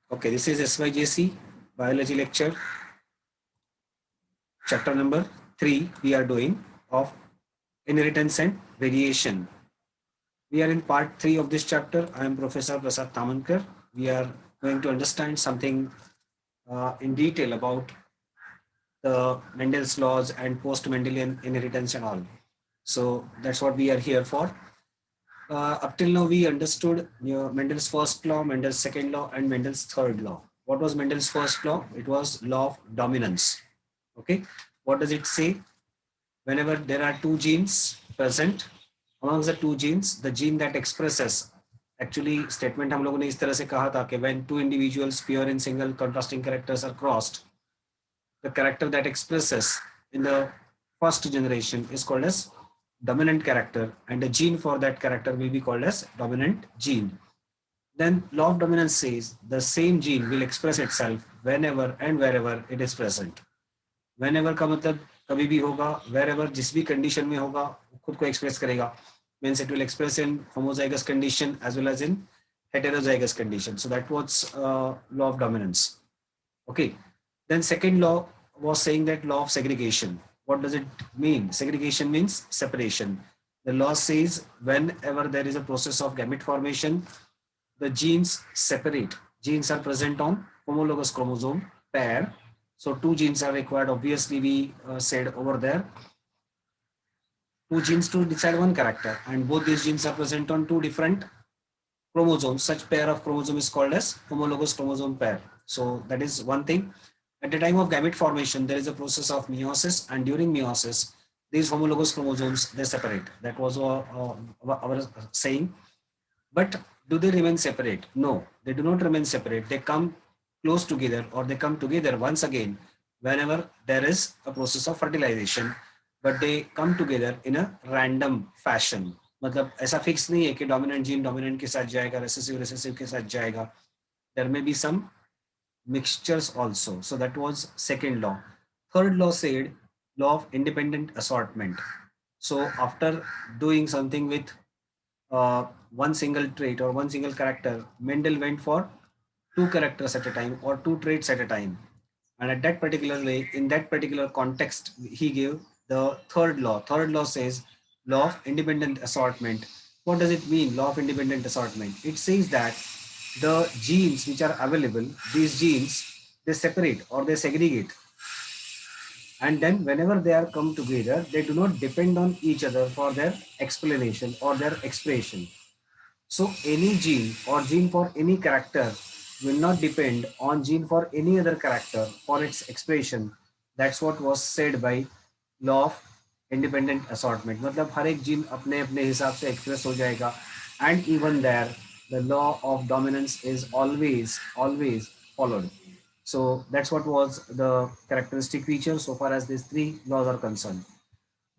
Okay, this is SYJC biology lecture, chapter number 3 we are doing of inheritance and variation. We are in part 3 of this chapter. I am Professor Prasad Tamankar. We are going to understand something in detail about the Mendel's laws and post-Mendelian inheritance and all. So that's what we are here for. Up till now, we understood Mendel's first law, Mendel's second law, and Mendel's third law. What was Mendel's first law? It was law of dominance. Okay, what does it say? Whenever there are two genes present, amongst the two genes, the gene that expresses, actually statement हम लोगों ने इस तरह से कहा था कि when two individuals pure in single contrasting characters are crossed, the character that expresses in the first generation is called as dominant character, and the gene for that character will be called as dominant gene. Then law of dominance says the same gene will express itself whenever and wherever it is present. Whenever का मतलब कभी भी होगा, wherever जिस भी condition में होगा खुद को express करेगा, means it will express in homozygous condition as well as in heterozygous condition. So that was law of dominance. Okay. Then second law was saying that law of segregation. What does it mean? Segregation means separation. The law says whenever there is a process of gamete formation, the genes separate. Genes are present on homologous chromosome pair. So two genes are required. Obviously, we said over there, two genes to decide one character, and both these genes are present on two different chromosomes. Such pair of chromosome is called as homologous chromosome pair. So that is one thing. At the time of gamete formation, there is a process of meiosis, and during meiosis, these homologous chromosomes they separate. That was our saying. But do they remain separate? No, they do not remain separate. They come close together, or they come together once again whenever there is a process of fertilization, but they come together in a random fashion. मतलब ऐसा fix नहीं है कि dominant gene dominant के साथ जाएगा, recessive recessive के साथ जाएगा. There may be some mixtures also. So that was second law. Third law said law of independent assortment. So after doing something with one single trait or one single character, Mendel went for two characters at a time or two traits at a time. And at that particular way, in that particular context, he gave the third law. Third law says law of independent assortment. What does it mean, law of independent assortment? It says that the genes which are available, these genes, they separate or they segregate, and then whenever they are come together, they do not depend on each other for their explanation or their expression. So any gene or gene for any character will not depend on gene for any other character for its expression. That's what was said by law of independent assortment. मतलब हर एक gene अपने अपने हिसाब से express हो जाएगा, and even there the law of dominance is always followed. So that's what was the characteristic feature so far as these three laws are concerned.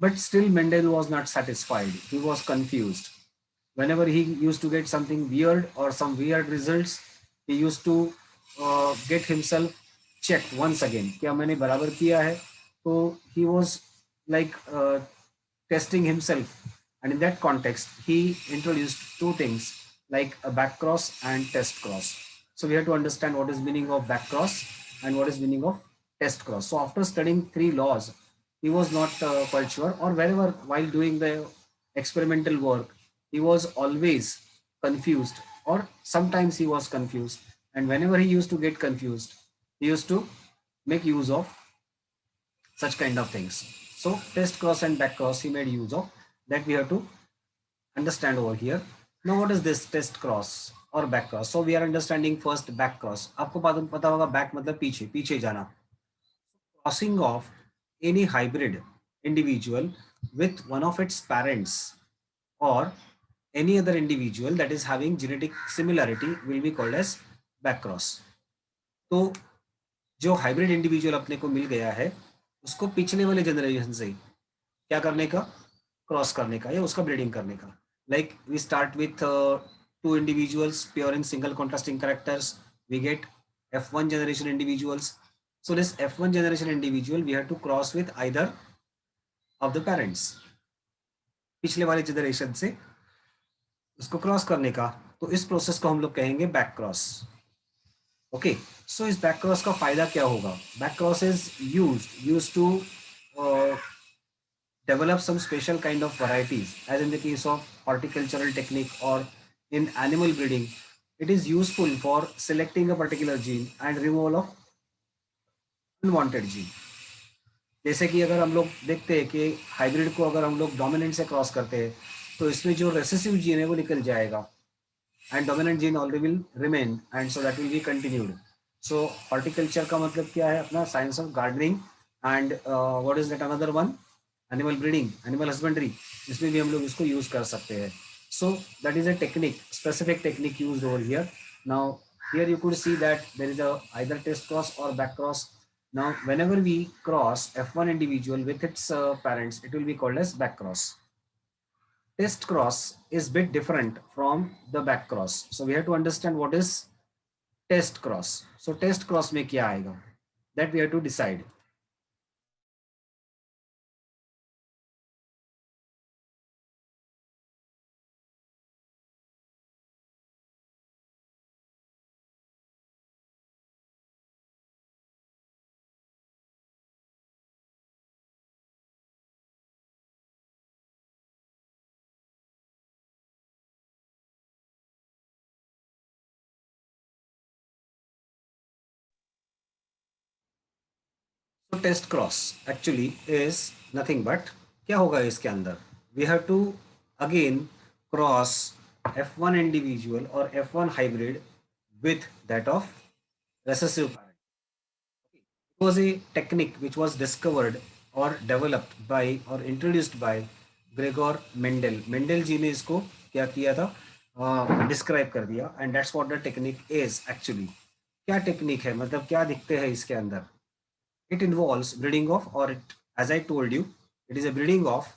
But still Mendel was not satisfied. He was confused. Whenever he used to get something weird or some weird results, he used to get himself checked once again. क्या मैंने बराबर किया है? So he was like testing himself. And in that context, he introduced two things like a back cross and test cross. So we have to understand what is meaning of back cross and what is meaning of test cross. So after studying three laws, he was not quite sure, or wherever while doing the experimental work, he was always confused, or sometimes he was confused. And whenever he used to get confused, he used to make use of such kind of things. So test cross and back cross he made use of, that we have to understand over here. Now what is this test cross or back cross? So we are understanding first back cross. आपको पता होगा back मतलब पीछे पीछे जाना. Crossing of any hybrid individual with one of its parents or any other individual that is having genetic similarity will be called as back cross. तो जो hybrid individual अपने को मिल गया है उसको पिछले वाले जनरेशन से क्या करने का, क्रॉस करने का या उसका ब्रीडिंग करने का. Like we start with two individuals pure in single contrasting characters, we get F1 generation individuals. So this F1 generation individual we have to cross with either of the parents. पिछले वाले generation से उसको cross करने का, तो इस process को हम लोग कहेंगे बैक क्रॉस. ओके, सो इस बैक क्रॉस का फायदा क्या होगा? Back cross is used to develop some special kind of varieties, as in the case of horticultural technique or in animal breeding. It is useful for selecting a particular gene and removal of unwanted gene. जैसे कि अगर हम लोग देखते हैं कि hybrid को अगर हम लोग डोमिनेंट से क्रॉस करते हैं तो इसमें जो रेसेसिव जीन है वो निकल जाएगा and dominant gene already will remain and so that will be continued. So horticulture का मतलब क्या है? अपना science of gardening and what is that another one, animal breeding, animal husbandry, इसमें भी हम लोग इसको यूज कर सकते हैं. So that is a technique, specific technique use over here. Now here you could see that there is a either test cross or back cross. Now whenever we cross F1 individual with its parents, it will be called as back cross. Test cross is bit different from the back cross, so we have to understand what is test cross. So test cross में क्या आएगा, that we have to decide. So test cross actually is nothing but क्या होगा इसके अंदर? We have to again cross F1 individual or F1 hybrid with that of recessive parent. It was a technique which was discovered or developed by or introduced by Gregor Mendel. Mendel जी ने इसको क्या किया था? Describe कर दिया and that's what the technique is actually. क्या technique है, मतलब क्या दिखते हैं इसके अंदर? It involves breeding of, or it, as I told you, it is a breeding of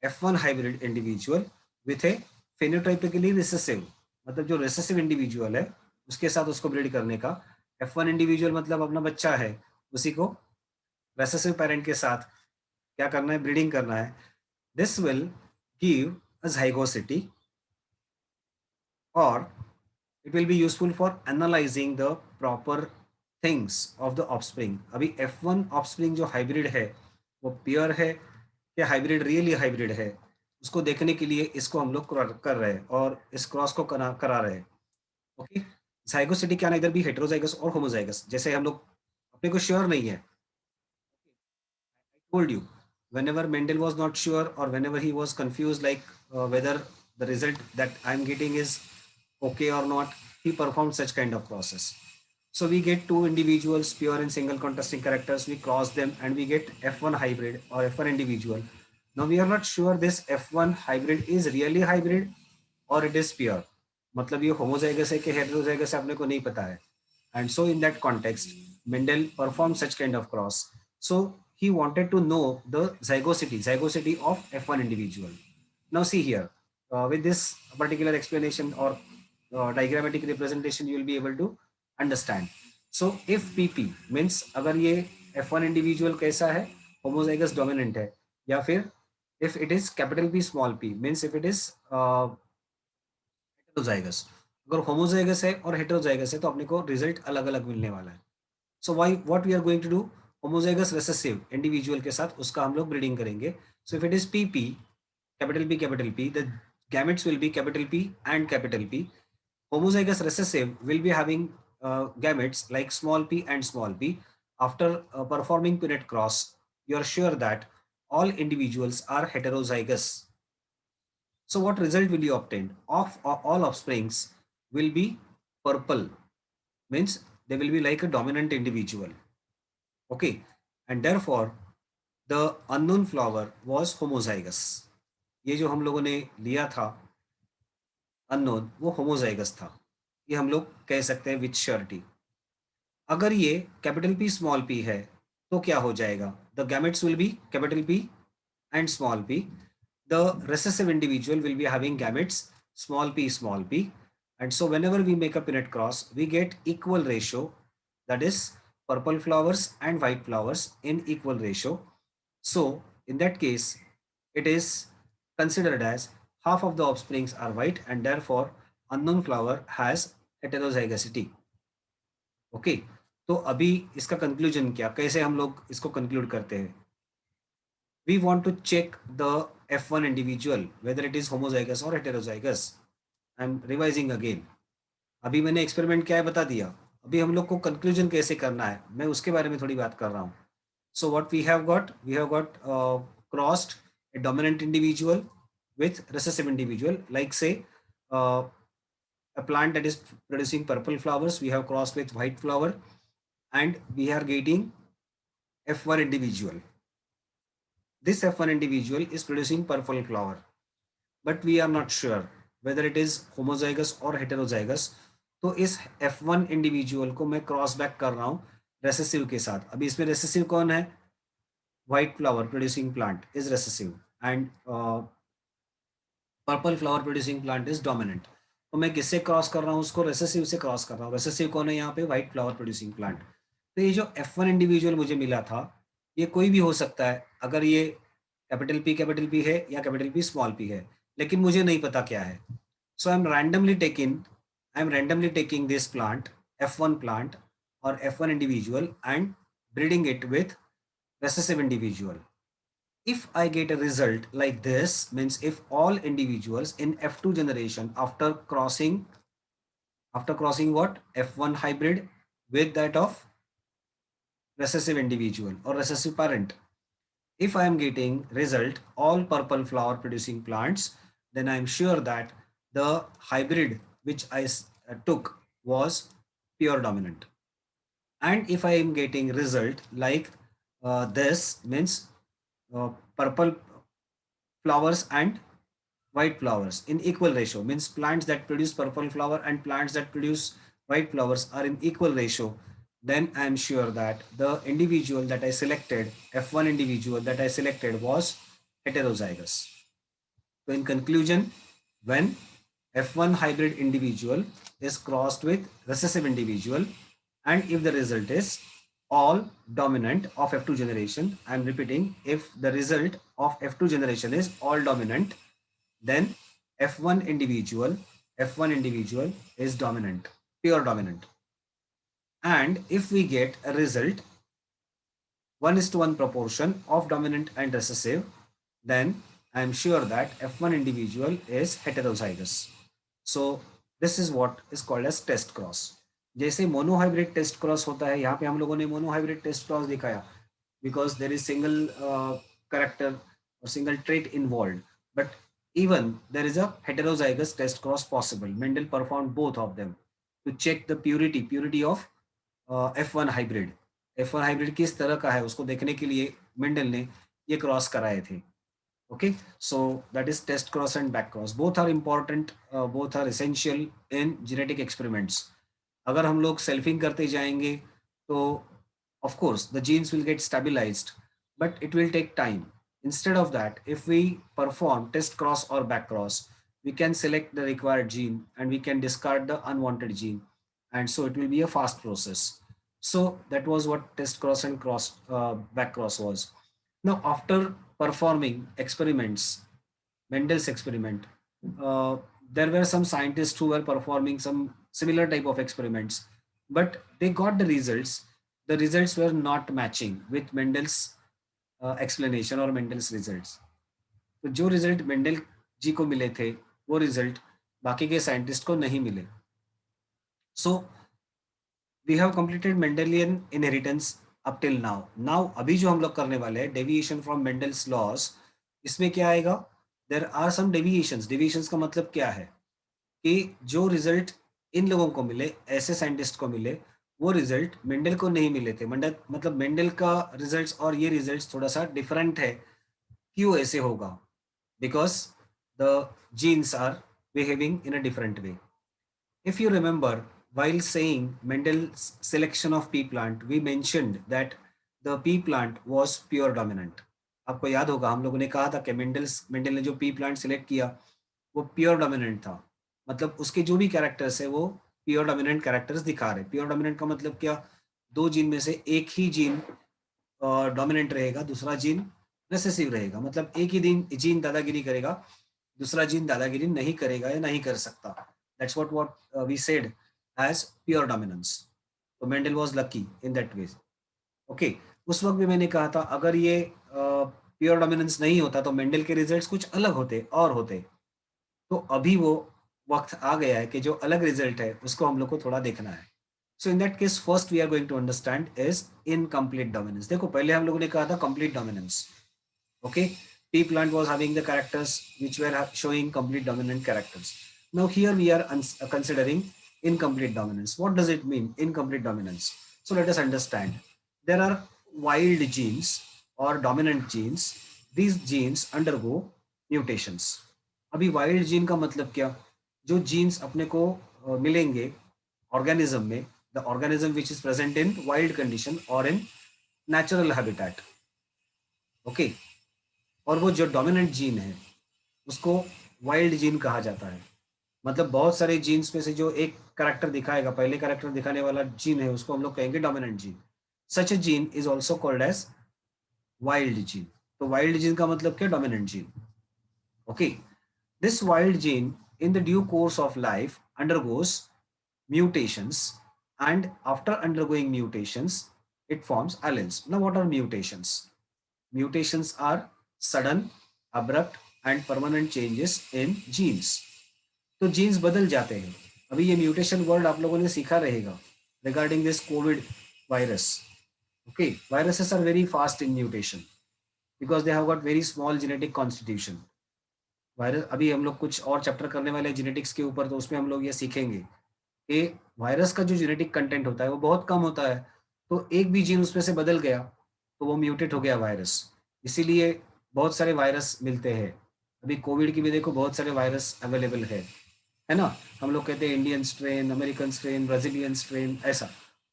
F1 hybrid individual with a phenotypically recessive, मतलब जो recessive individual है उसके साथ उसको ब्रीड करने का. F1 individual मतलब अपना बच्चा है, उसी को recessive parent के साथ क्या करना है? ब्रीडिंग करना है. This will give a zygosity, or it will be useful for analyzing the proper things of the offspring. अभी F1 offspring जो हाइब्रिड है वो प्योर है या हाइब्रिड रियली हाइब्रिड है, उसको देखने के लिए इसको हम लोग कर रहे हैं और इस क्रॉस को करा रहे हैं. ओके, जाइगोसिटी क्या ना, इधर भी हेटेरोजाइगस और होमोजाइगस, जैसे हम लोग अपने को श्योर नहीं है. Told you, whenever Mendel was not sure or whenever he was confused, like whether the result that I'm getting is okay or not, he performed such kind of process. So we get two individuals pure and single contrasting characters, we cross them and we get F1 hybrid or F1 individual. Now we are not sure this F1 hybrid is really hybrid or it is pure. मतलब ये homozygous है कि heterozygous है अपने को नहीं पता है. And so in that context, Mendel performed such kind of cross. So he wanted to know the zygosity of F1 individual. Now see here, with this particular explanation or diagrammatic representation, you will be able to understand. So if PP means अगर ये F1 individual कैसा है, homozygous dominant है, या फिर if it is capital P small p means if it is heterozygous. अगर homozygous है और heterozygous है तो अपने को रिजल्ट अलग अलग मिलने वाला है. So why what we are going to do, homozygous recessive individual के साथ उसका हम लोग ब्रीडिंग करेंगे. So if it is P capital P, the gametes will be capital P and capital P. Homozygous recessive will be having gametes like small p and small p. After performing Punnett cross, you are sure that all individuals are heterozygous. So what result will you obtain? Of all offsprings will be purple, means they will be like a dominant individual. Okay, and therefore the unknown flower was homozygous. ये जो हम लोगों ने लिया था unknown, वो homozygous था, ये हम लोग कह सकते हैं विथ श्योरिटी. अगर ये कैपिटल पी स्मॉल पी है तो क्या हो जाएगा? The gametes will be capital P and small p. The recessive individual will be having gametes small p, and so whenever we make a Punnett cross, we get equal ratio, that is purple flowers and white flowers in equal ratio. So in that case, it is considered as half of the offsprings are white and therefore unknown flower has heterozygosity. Okay, तो अभी इसका conclusion क्या, कैसे हम लोग इसको conclude करते हैं? We want to check the F1 individual whether it is homozygous or heterozygous. I'm revising again. अभी मैंने एक्सपेरिमेंट क्या है बता दिया, अभी हम लोग को कंक्लूजन कैसे करना है मैं उसके बारे में थोड़ी बात कर रहा हूँ. So what we have got crossed a dominant individual with recessive individual, like say uh, a plant that is producing purple flowers, we have crossed with white flower, and we are getting F1 individual. This F1 individual is producing purple flower, but we are not sure whether it is homozygous or heterozygous. तो इस F1 individual को मैं cross back कर रहा हूँ recessive के साथ. अभी इसमें रेसेसिव कौन है? White flower producing plant is recessive and purple flower producing plant is dominant. तो मैं किससे क्रॉस कर रहा हूँ? उसको रेसेसिव से क्रॉस कर रहा हूँ. रेसेसिव कौन है यहाँ पे? White flower producing plant. तो ये जो F1 इंडिविजुअल मुझे मिला था ये कोई भी हो सकता है, अगर ये कैपिटल P है या कैपिटल P स्मॉल p है, लेकिन मुझे नहीं पता क्या है. So I'm randomly taking this plant, F1 plant or F1 individual, and breeding it with recessive individual. If I get a result like this, means if all individuals in F2 generation after crossing what? F1 hybrid with that of recessive individual or recessive parent. If I am getting result all purple flower producing plants, then I am sure that the hybrid which I took was pure dominant. And if I am getting result like this, means purple flowers and white flowers in equal ratio, means plants that produce purple flower and plants that produce white flowers are in equal ratio, then I am sure that the individual that I selected, F1 individual that I selected, was heterozygous. So in conclusion, when F1 hybrid individual is crossed with recessive individual, and if the result is all dominant of F2 generation, I am repeating, if the result of F2 generation is all dominant, then F1 individual is dominant, pure dominant. And if we get a result 1:1 proportion of dominant and recessive, then I am sure that F1 individual is heterozygous. So this is what is called as test cross. जैसे monohybrid test cross होता है, यहाँ पे हम लोगों ने monohybrid test cross दिखाया because there is single character or single trait involved. But even there is a heterozygous test cross possible. Mendel performed both of them to check the purity of F1 hybrid. F1 hybrid किस तरह का है उसको देखने के लिए Mendel ने ये क्रॉस कराए थे. Okay, so that is test cross and back cross. Both are important, both are essential in genetic experiments. अगर हम लोग सेल्फिंग करते जाएंगे तो of course the genes will get stabilized, but it will take time. Instead of that, if we perform test cross or back cross, we can select the required gene and we can discard the unwanted gene, and so it will be a fast process. So that was what test cross and back cross was. Now after performing experiments, Mendel's experiment, uh, there were some scientists who were performing some similar type of experiments, but they got the results. The results were not matching with Mendel's explanation or Mendel's results. तो जो result Mendel जी को मिले थे वो result बाकी के scientist को नहीं मिले. So we have completed Mendelian inheritance up till now. अभी जो हम लोग करने वाले हैं डेविएशन फ्रॉम मेंडल्स लॉज, इसमें क्या आएगा? There are some deviations. Deviations का मतलब क्या है कि जो रिजल्ट इन लोगों को मिले, ऐसे साइंटिस्ट को मिले, वो रिजल्ट मेंडल को नहीं मिले थे. मतलब मेंडल का रिजल्ट्स और ये रिजल्ट्स थोड़ा सा डिफरेंट है. क्यों ऐसे होगा? Because the genes are behaving in a different way. If you remember, while saying Mendel's selection of pea plant, we mentioned that the pea plant was pure dominant. आपको याद होगा हम लोगों ने कहा था कि मेंडल ने जो पी प्लांट सिलेक्ट किया वो प्योर डोमिनेंट था. मतलब उसके जो भी कैरेक्टर्स है वो प्योर डोमिनेंट कैरेक्टर्स दिखा रहे. प्योर डोमिनेंट का मतलब क्या? दो जीन में से एक ही जीन डोमिनेंट रहेगा, दूसरा जीन रिसेसिव रहेगा. मतलब एक ही जीन दादागिरी करेगा, दूसरा जीन दादागिरी नहीं करेगा या नहीं कर सकता. That's what we said as pure dominance. तो Mendel was lucky in that way. Okay, उस वक्त भी मैंने कहा था अगर ये प्योर डोमिनेंस नहीं होता तो मेंडल के रिजल्ट्स कुछ अलग होते और होते। तो अभी वो वक्त आ गया है कि जो अलग रिजल्ट है उसको हम लोग को थोड़ा देखना है। So in that case first we are going to understand is incomplete dominance. देखो पहले हम लोगों ने कहा था complete dominance. Okay, pea plant was having the characters which were showing complete dominant characters. Now here we are considering incomplete dominance. What does it mean, incomplete dominance? So let us understand. There are wild genes or dominant genes. These genes undergo mutations. अभी wild gene का मतलब क्या? जो genes अपने को मिलेंगे organism में, the organism which is present in wild condition or in natural habitat. Okay, और वो जो डोमिनेंट जीन है उसको वाइल्ड जीन कहा जाता है। मतलब बहुत सारे जीन्स में से जो एक कैरेक्टर दिखाएगा, पहले कैरेक्टर दिखाने वाला जीन है, उसको हम लोग कहेंगे dominant gene. Such a gene is also called as wild gene. तो वाइल्ड जीन का मतलब क्या? Dominant gene. Okay, this wild gene in the due course of life undergoes mutations, and after undergoing mutations it forms alleles. Now what are mutations? Mutations are sudden, abrupt and permanent changes in genes. तो jeans बदल जाते हैं। अभी ये mutation word आप लोगों ने सीखा रहेगा regarding this Covid virus. Okay, viruses are very fast in mutation because they have got very small genetic constitution. Virus अभी हम लोग कुछ और चैप्टर करने वाले हैं जेनेटिक्स के ऊपर, तो उसमें हम लोग ये सीखेंगे कि वायरस का जो जेनेटिक कंटेंट होता है वो बहुत कम होता है। तो एक भी जीन उसमें से बदल गया तो वो म्यूटेट हो गया वायरस। इसीलिए बहुत सारे वायरस मिलते हैं। अभी कोविड की भी देखो बहुत सारे वायरस अवेलेबल है ना। हम लोग कहते हैं Indian strain, American strain, Brazilian strain, ऐसा।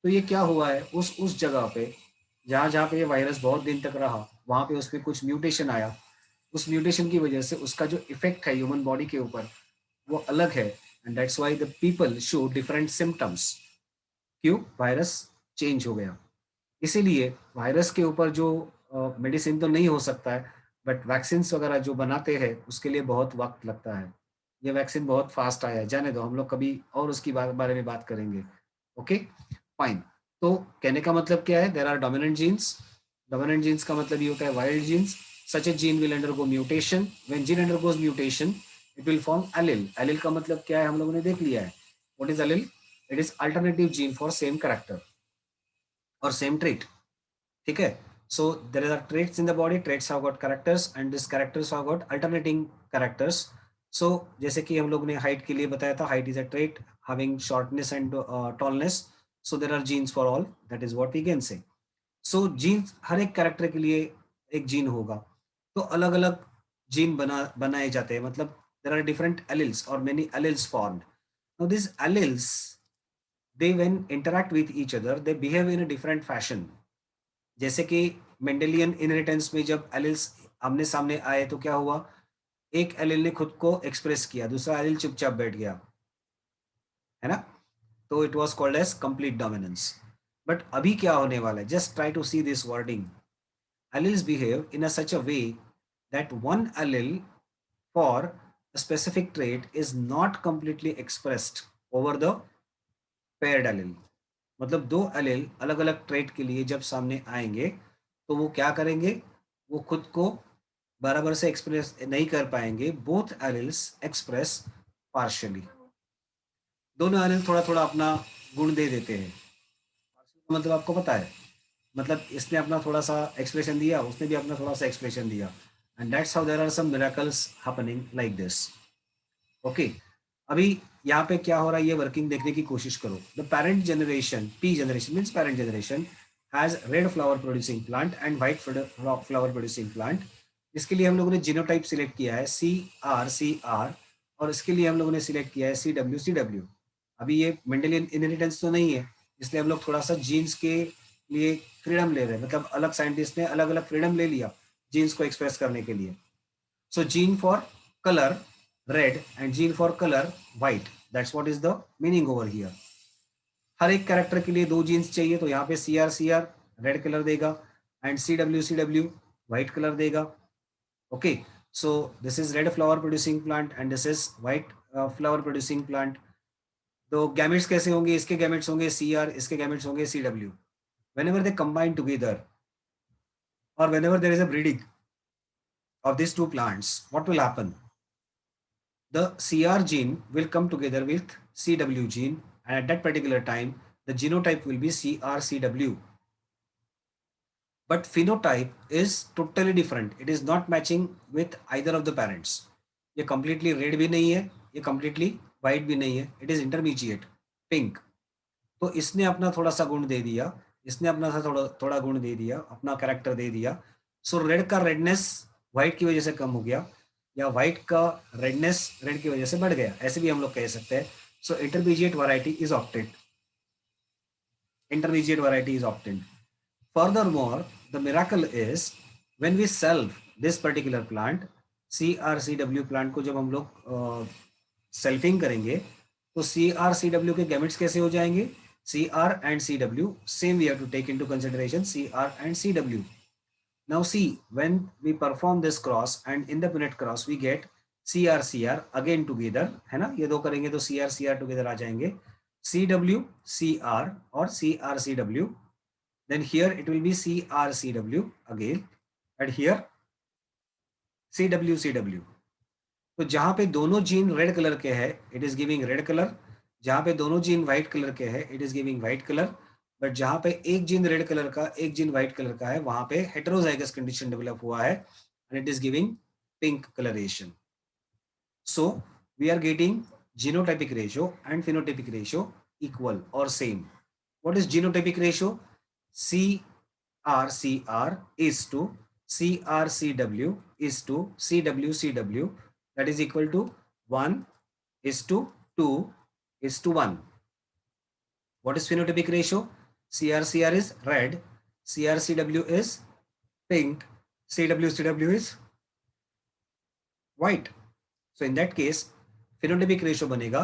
तो ये क्या हुआ है, उस जगह पे जहाँ जहाँ पे ये वायरस बहुत दिन तक रहा वहाँ पे उसमें कुछ म्यूटेशन आया। उस म्यूटेशन की वजह से उसका जो इफेक्ट है ह्यूमन बॉडी के ऊपर वो अलग है, and that's why the people show different symptoms. क्यों? वायरस चेंज हो गया। इसीलिए वायरस के ऊपर जो मेडिसिन तो नहीं हो सकता है, बट वैक्सीन वगैरह जो बनाते हैं उसके लिए बहुत वक्त लगता है। ये वैक्सीन बहुत फास्ट आया है, जाने दो, हम लोग कभी और उसकी बारे में बात करेंगे। Okay, fine. तो कहने का मतलब क्या है? There are dominant genes. Dominant genes का मतलब ये होता है wild genes. Such a gene will undergo mutation. When gene undergoes mutation it will form allele. Allele का मतलब क्या है हम लोगों ने देख लिया है। What is allele? It is alternative gene for same character और सेम ट्रेट। ठीक है। So there are traits in the body, traits have got characters and this characters have got alternating characters. So जैसे कि हम लोग ने height के लिए बताया था, height is a trait having shortness and tallness. So there are genes for all, that is what we can say. So jeans हर एक कैरेक्टर के लिए एक जीन होगा। तो अलग अलग जीन बनाए जाते हैं, मतलब देयर आर डिफरेंट एलिल्स और many alleles formed. Now this alleles, they when interact with each other they behave in a different fashion। जैसे कि मेंडेलियन इनहेरिटेंस में जब एलिल्स आमने सामने आए तो क्या हुआ? एक एलिल ने खुद को एक्सप्रेस किया, दूसरा एलिल चुपचाप बैठ गया, है ना। तो it was called as complete dominance. But अभी क्या होने वाला है? Just try to see this wording. Alleles behave in a such a way that one allele for a specific trait is not completely expressed over the paired allele। मतलब दो allele अलग अलग trait के लिए जब सामने आएंगे तो वो क्या करेंगे? वो खुद को बराबर से एक्सप्रेस नहीं कर पाएंगे। Both alleles express partially. दोनों एलील थोड़ा थोड़ा अपना गुण दे देते हैं। मतलब आपको पता है, मतलब इसने अपना थोड़ा सा एक्सप्रेशन दिया, उसने भी अपना थोड़ा सा एक्सप्रेशन दिया, and that's how there are some miracles happening like this. Okay, अभी यहाँ पे क्या हो रहा है ये वर्किंग देखने की कोशिश करो। The parent generation, P generation means parent generation has red flower producing plant and white flower producing plant. इसके लिए हम लोगों ने जीनोटाइप सिलेक्ट किया है CR, और इसके लिए हम लोगों ने सिलेक्ट किया है CW। अभी ये मेंडेलियन इनहेरिटेंस तो नहीं है, इसलिए हम लोग थोड़ा सा जीन्स के लिए फ्रीडम ले रहे हैं, मतलब अलग साइंटिस्ट ने अलग अलग फ्रीडम ले लिया जीन्स को एक्सप्रेस करने के लिए। So gene for color red and gene for color white. That's what is the meaning over here. हर एक कैरेक्टर के लिए दो जीन्स चाहिए, तो यहाँ पे CR रेड कलर देगा एंड CW व्हाइट कलर देगा। Okay, so this is red flower producing plant and this is white flower producing plant. तो गैमेट्स कैसे होंगे, इसके गैमेट्स होंगे CR, इसके गैमेट्स होंगे CW. Whenever they combine together or whenever there is a breeding of these two plants, what will happen? The CR gene will come together with CW gene, and at that particular time, the genotype will be CRCW. But phenotype is totally different. It is not matching with either of the parents. ये completely red भी नहीं है, ये completely white भी नहीं है. It is intermediate, pink. तो इसने अपना थोड़ा सा गुण दे दिया, इसने अपना सा थोड़ा थोड़ा गुण दे दिया, अपना कैरेक्टर दे दिया. सो रेड का रेडनेस व्हाइट की वजह से कम हो गया, या व्हाइट का रेडनेस रेड की वजह से बढ़ गया, ऐसे भी हम लोग कह सकते हैं. So intermediate variety is opted. Intermediate variety is obtained. Furthermore, the miracle is when we sell this particular plant, CRCW plant को जब हम लोग सेल्फिंग करेंगे तो CRCW के गैमेट्स कैसे हो जाएंगे? CR and CW, same we have to take into consideration CR and CW. Now see, when we perform this cross and in the Punnett cross we get CR again together, है ना, ये दो करेंगे तो CR together आ जाएंगे. CW CR or CRCW, then here it will be CRCW again, and here CW. तो जहां पे दोनों जीन रेड कलर के हैं it is giving red colour, जहां पे दोनों जीन व्हाइट कलर के हैं it is giving white colour. But जहां पे एक जीन रेड कलर का एक जीन व्हाइट कलर का है वहां पे हेटेरोजाइगस कंडीशन डेवलप हुआ है and it is giving pink colouration. So we are getting genotypic ratio and phenotypic ratio equal or same. What is genotypic ratio? CRCR is to CRCW is to CWCW, that is equal to 1 is to 2 is to 1. What is phenotypic ratio? CRCR is red, CRCW is pink, CWCW is white. So in that case, phenotypic ratio बनेगा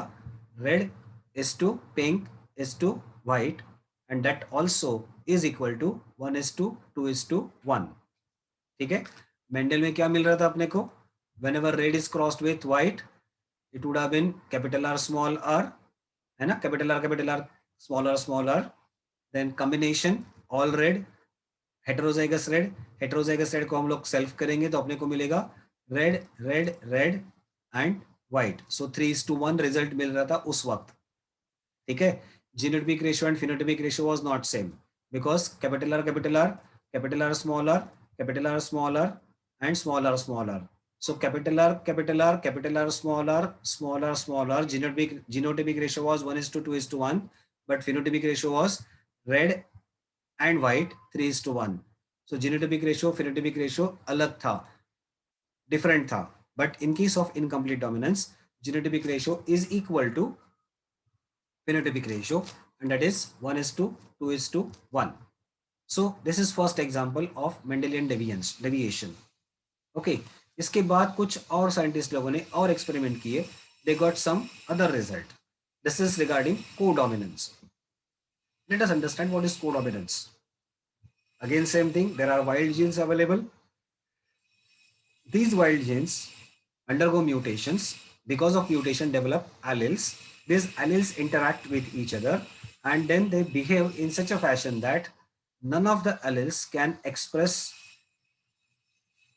red is to pink is to white, and that also is equal to 1 is to 2 is to 1. ठीक है. Mendel में क्या मिल रहा था अपने को? Whenever red is crossed with white, it would have been capital R small r, है ना, capital R small r, then combination all red, heterozygous red को हम लोग सेल्फ करेंगे तो अपने को मिलेगा red red red and white. So 3:1 result मिल रहा था उस वक्त. ठीक है. Genotypic ratio and phenotypic ratio was not same because capital R small R and small R. So capital R small R genotypic ratio was 1:2:1, but phenotypic ratio was red and white 3:1. So genotypic ratio phenotypic ratio अलग था, different था. But in case of incomplete dominance, genotypic ratio is equal to phenotypic ratio, and that is 1:2:1. So this is first example of Mendelian deviation. Okay. इसके बाद कुछ और scientist लोगों ने और एक्सपेरिमेंट किए. They got some other result. This is regarding codominance. Let us understand what is codominance. Again, same thing. There are wild genes available. These wild genes undergo mutations. Because of mutation develop alleles. These alleles interact with each other and then they behave in such a fashion that none of the alleles can express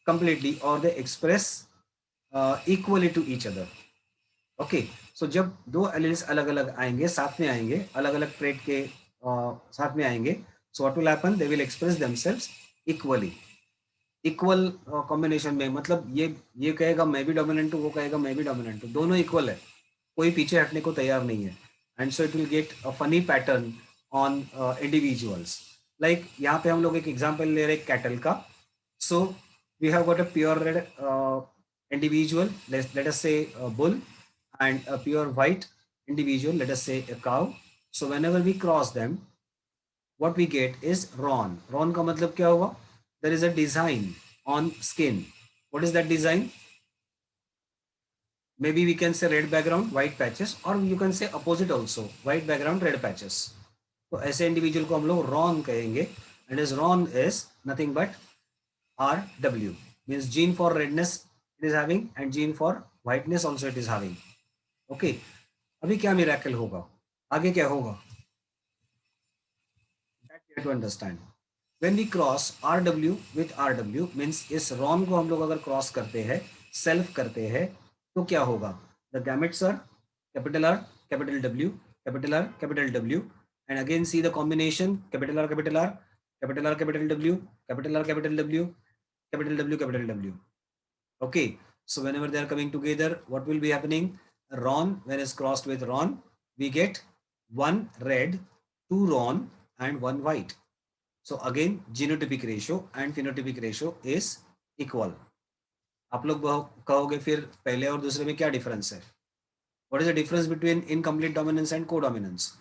completely or they express equally to each other. Okay. So जब दो alleles अलग अलग आएंगे, साथ में आएंगे, अलग अलग ट्रेट के साथ में आएंगे, so what will happen? They will express themselves equally. Equal combination में, मतलब ये कहेगा मैं भी डोमिनेंट हूँ, वो कहेगा मैं भी डोमिनेंट हूँ, दोनों इक्वल है, कोई पीछे हटने को तैयार नहीं है. And so it will get a funny pattern on individuals. Like यहाँ पे हम लोग एक एग्जांपल ले रहे हैं कैटल का. So we have got a pure red individual, let us say bull, and a pure white individual, let us say a cow. So whenever we cross them what we get is roan. Roan का मतलब क्या हुआ? There is a design on skin. What is that design? Maybe we can say red background, white patches, or you can say opposite also, white background, red patches. तो ऐसे individual को हम लोग Ron कहेंगे. And is Ron is nothing but RW, means gene for redness it is having and gene for whiteness also it is having. Okay. अभी क्या miracle होगा? आगे क्या होगा, that you have to understand. When we cross RW with RW means इस RON को हम लोग अगर क्रॉस करते हैं, सेल्फ करते हैं, तो क्या होगा, the gametes are capital R, capital W, capital R, capital W, and again see the combination capital R, capital R, capital R, capital W, capital R, capital W, capital W, capital W. Okay, so whenever they are coming together, what will be happening, RON when is crossed with RON, we get one red, two RON and one white. So again genotypic ratio and phenotypic ratio is equal. आप लोग कहोगे फिर पहले और दूसरे में क्या difference है, what is the difference between incomplete dominance and codominance,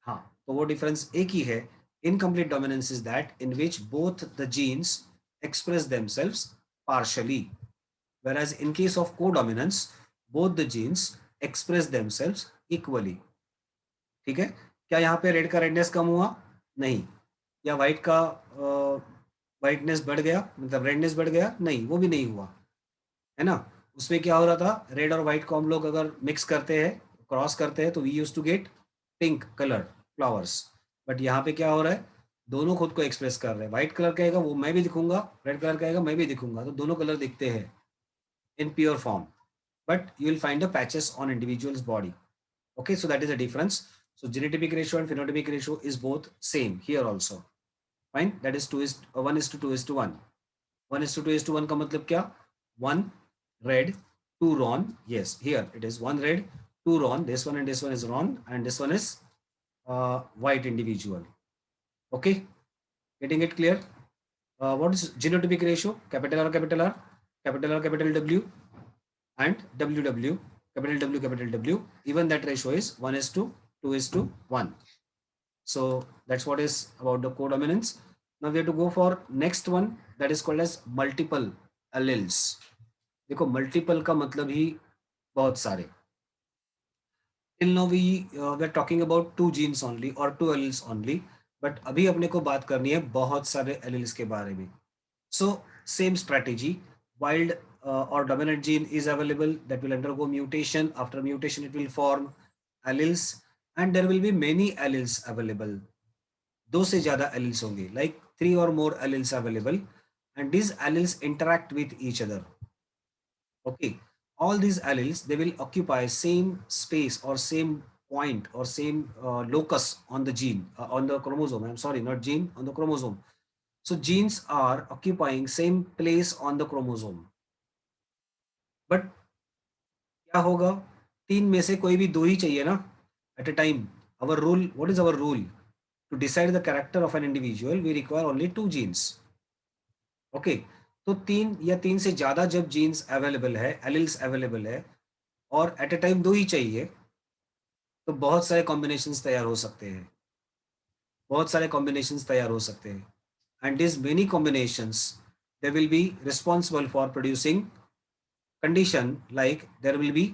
हाँ तो वो डिफरेंस एक ही है, incomplete dominance is that in which both the genes express themselves partially, whereas in case of codominance both the genes express themselves equally. ठीक है, क्या यहाँ पे रेड का रेडनेस कम हुआ, नहीं, या व्हाइट का व्हाइटनेस बढ़ गया, मतलब रेडनेस बढ़ गया, नहीं वो भी नहीं हुआ, है ना। उसमें क्या हो रहा था, रेड और व्हाइट को हम लोग अगर मिक्स करते हैं, क्रॉस करते हैं, तो we use to get pink colour flowers, but यहाँ पे क्या हो रहा है, दोनों खुद को एक्सप्रेस कर रहे हैं, व्हाइट कलर कहेगा वो मैं भी दिखूंगा, रेड कलर कहेगा मैं भी दिखूंगा, तो दोनों कलर दिखते हैं in pure form, but you will find the patches on individual's body. Okay, so that is a difference. So genotypic ratio and phenotypic ratio is both same here also. Fine, that is 1 is to 2 is to 1. 1 is to 2 is to 1 का मतलब क्या, 1 red, 2 RON. Yes, here it is 1 red, 2 RON. This one and this one is RON, and this one is white individual. Okay, getting it clear? What is genotypic ratio? Capital R, capital R, capital R, capital W, and WW, capital W, capital W. Even that ratio is 1 is to 2 is to 1. So that's what is about the codominance. Now we have to go for next one, that is called as multiple alleles. देखो multiple का मतलब ही बहुत सारे. Till now we are talking about 2 genes only or 2 alleles only, but अभी अपने को बात करनी है बहुत सारे alleles के बारे में. So same strategy, wild or dominant gene is available that will undergo mutation. After mutation it will form alleles, and there will be many alleles available. दो से ज्यादा alleles होंगे, like 3 or more alleles available, and these alleles interact with each other. Okay, all these alleles, they will occupy same space or same point or same locus on the gene, on the chromosome. I'm sorry, not gene, on the chromosome. So genes are occupying same place on the chromosome. But क्या होगा, 3 में से कोई भी 2 ही चाहिए ना at a time. Our rule, what is our rule? To decide the character of an individual, we require only 2 genes. Okay, तो 3 या 3 से ज्यादा जब genes available है, alleles available है, और at a time 2 ही चाहिए, तो बहुत सारे combinations तैयार हो सकते हैं, बहुत सारे combinations तैयार हो सकते हैं. And these many combinations, they will be responsible for producing condition like there will be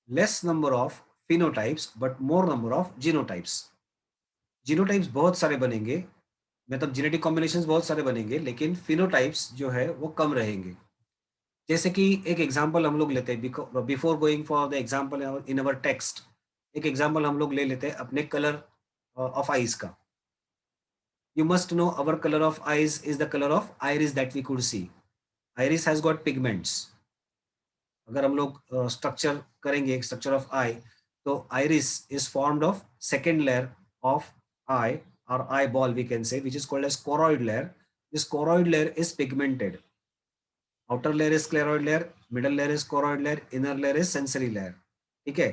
less number of phenotypes but more number of genotypes. Genotypes बहुत सारे बनेंगे, मतलब genetic combinations बहुत सारे बनेंगे, लेकिन phenotypes जो है वो कम रहेंगे. जैसे कि एक एग्जांपल हम लोग लेते हैं, before going for the example in our text, एक एग्जांपल हम लोग ले लेते हैं अपने कलर ऑफ आईज का. You must know our color of eyes is the color of iris that we could see. Iris has got pigments. अगर हम लोग स्ट्रक्चर करेंगे, स्ट्रक्चर ऑफ आई, तो iris is formed of second layer of eye or eyeball we can say, which is called as choroid layer. This choroid layer is pigmented. Outer layer is scleroid layer, middle layer is choroid layer, inner layer is sensory layer. ठीक है,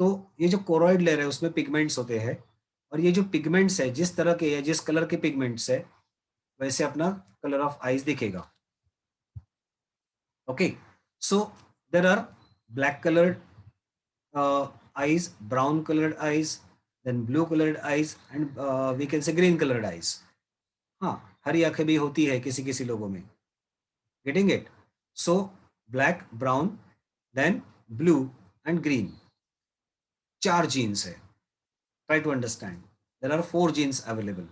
तो ये जो choroid layer है उसमें pigments होते हैं, और ये जो पिगमेंट्स है जिस तरह के या जिस कलर के पिगमेंट्स है वैसे अपना कलर ऑफ आईज दिखेगा. Okay, so there are black coloured eyes, brown colored eyes, then blue colored eyes, and we can say green colored eyes. हाँ, हरी आंखें भी होती है किसी किसी लोगों में. Getting it? So black, brown, then blue and green. 4 genes है. Try to understand. There are 4 genes available.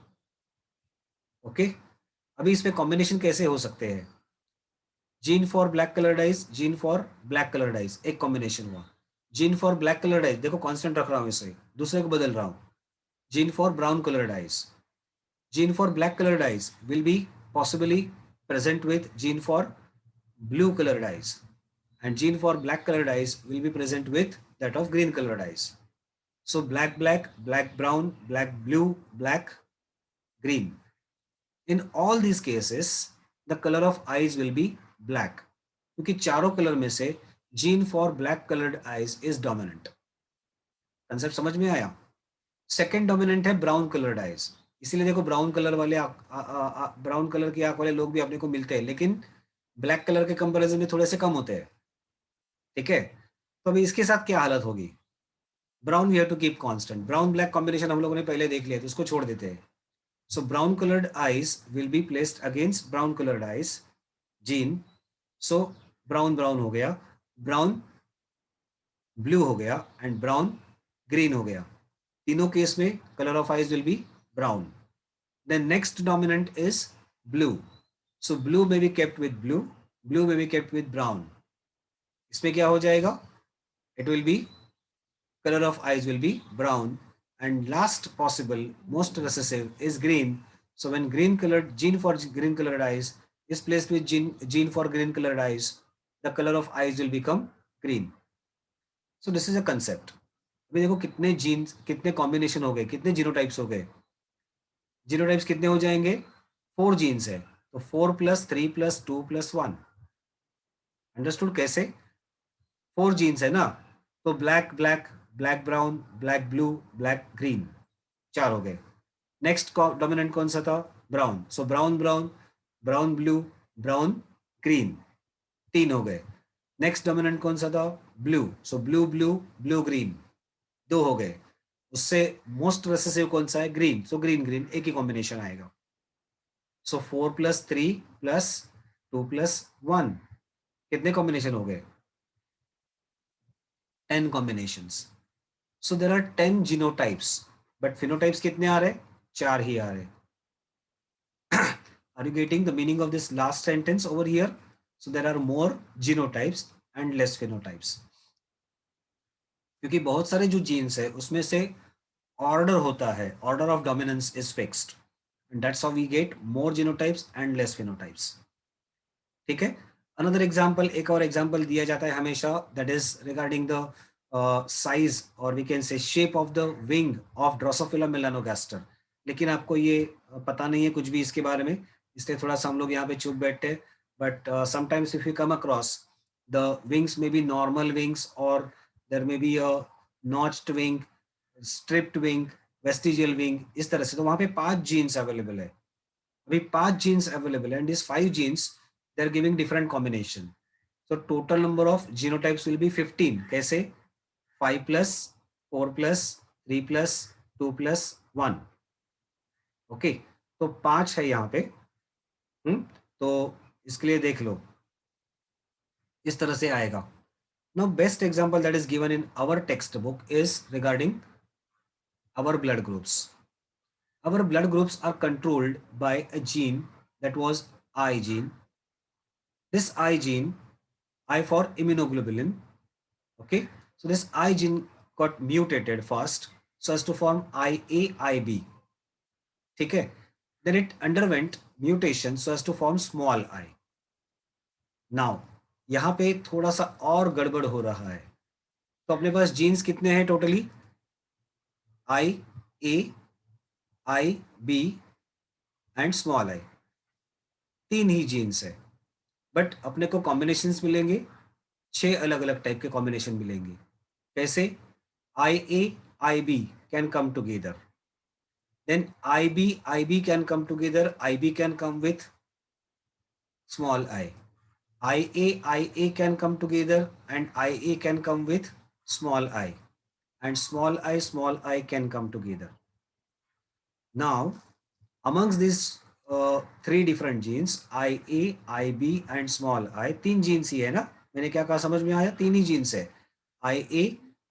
Okay? अभी इसमें कॉम्बिनेशन कैसे हो सकते हैं? Gene for black coloured eyes, gene for black coloured eyes, एक कॉम्बिनेशन हुआ. Gene for black coloured eyes, देखो कांस्टेंट रख रहा हूं इसे, दूसरे को बदल रहा हूँ. Gene for brown colored eyes. Gene for black colored eyes will be possibly present with gene for blue colored eyes, and gene for black colored eyes will be present with that of green colored eyes. So black, black, black, brown, black, blue, black, green. In all these cases, the color of eyes will be black. क्योंकि चारों colour में से gene for black coloured eyes is dominant. Concept समझ में आया? Second dominant है brown coloured eyes. इसीलिए देखो ब्राउन कलर वाले ब्राउन कलर की आंख वाले लोग भी अपने को मिलते हैं, लेकिन ब्लैक कलर के कंपैरिजन में थोड़े से कम होते हैं. ठीक है, तो अभी इसके साथ क्या हालत होगी? Brown we have to keep constant. Brown black combination हम लोगों ने पहले देख लिया, तो उसको छोड़ देते हैं. सो brown coloured eyes will be placed against brown coloured eyes gene. So brown brown हो गया, ब्राउन ब्लू हो गया, एंड ब्राउन ग्रीन हो गया. तीनों केस में colour of eyes will be brown. Then next dominant is blue. So blue में be kept with blue, blue में बी केप्ट विद ब्राउन. इसमें क्या हो जाएगा? It will be color of eyes will be brown, and last possible most recessive is green. So when green colored gene for green colored eyes is placed with gene for green colored eyes, the color of eyes will become green. So this is a concept. अभी देखो कितने jeans, कितने combination हो गए, कितने genotypes हो गए. Genotypes कितने हो जाएंगे? 4 जीन्स है, तो 4 + 3 + 2 + 1. अंडरस्टूड कैसे? 4 जीन्स है ना, तो black black, black brown, black blue, black green, 4 हो गए. नेक्स्ट डोमिनेंट कौन सा था? ब्राउन. सो brown brown, brown blue, brown green, 3 हो गए. नेक्स्ट डोमिनेंट कौन सा था? Blue. So blue blue, blue green, 2 हो गए. उससे मोस्ट रेसेसिव कौन सा है? ग्रीन. सो ग्रीन ग्रीन, एक ही कॉम्बिनेशन आएगा. सो 4 + 3 + 2 + 1, कितने कॉम्बिनेशन हो गए? 10 combinations. So there are 10 genotypes, but phenotypes कितने आ रहे? 4 ही आ रहे. Are you getting the meaning of this last sentence over here? So there are more genotypes and less phenotypes. क्योंकि बहुत सारे जो जीन्स है उसमें से ऑर्डर होता है, order of dominance is fixed, and that's how we get more genotypes and less phenotypes. ठीक है. अनदर एग्जांपल, एक और एग्जांपल दिया जाता है हमेशा, that is regarding the size और we can say shape of the wing of Drosophila melanogaster. लेकिन आपको ये पता नहीं है कुछ भी इसके बारे में, इसलिए थोड़ा सा हम लोग यहाँ पे चुप बैठते हैं. But sometimes if you come across the wings may be normal wings और there may be a notched wing, striped wing, vestigial wing, इस तरह से. तो वहाँ पे 5 जीन्स अवेलेबल है. अभी 5 जीन्स अवेलेबल है, एंड दिस 5 जीन्स they are giving different combination. So total number of genotypes will be 15. कैसे? 5 + 4 + 3 + 2 + 1. ओके, तो 5 है यहाँ पे. तो इसके लिए देख लो, इस तरह से आएगा. Now best example that is given in our textbook is regarding our blood groups. Our blood groups are controlled by a gene that was I gene. This I gene, I for immunoglobulin. Okay, so this I gene got mutated first so as to form IAIB. ठीक है. Then it underwent mutation so as to form small I. Now यहाँ पे थोड़ा सा और गड़बड़ हो रहा है. तो अपने पास जीन्स कितने हैं totally? I, A, I, B and small I. 3 ही जीन्स है, बट अपने को कॉम्बिनेशंस मिलेंगे, 6 अलग अलग टाइप के कॉम्बिनेशन मिलेंगे. कैसे? IA, IB can come together. Then IB can come together. IB can come with small I. IA can come together, and IA can come with small I. And small I can come together. Now, amongst these 3 different genes, IA, IB and small I, 3 genes ही है ना. मैंने क्या कहा, समझ में आया? 3 ही jeans है. IA,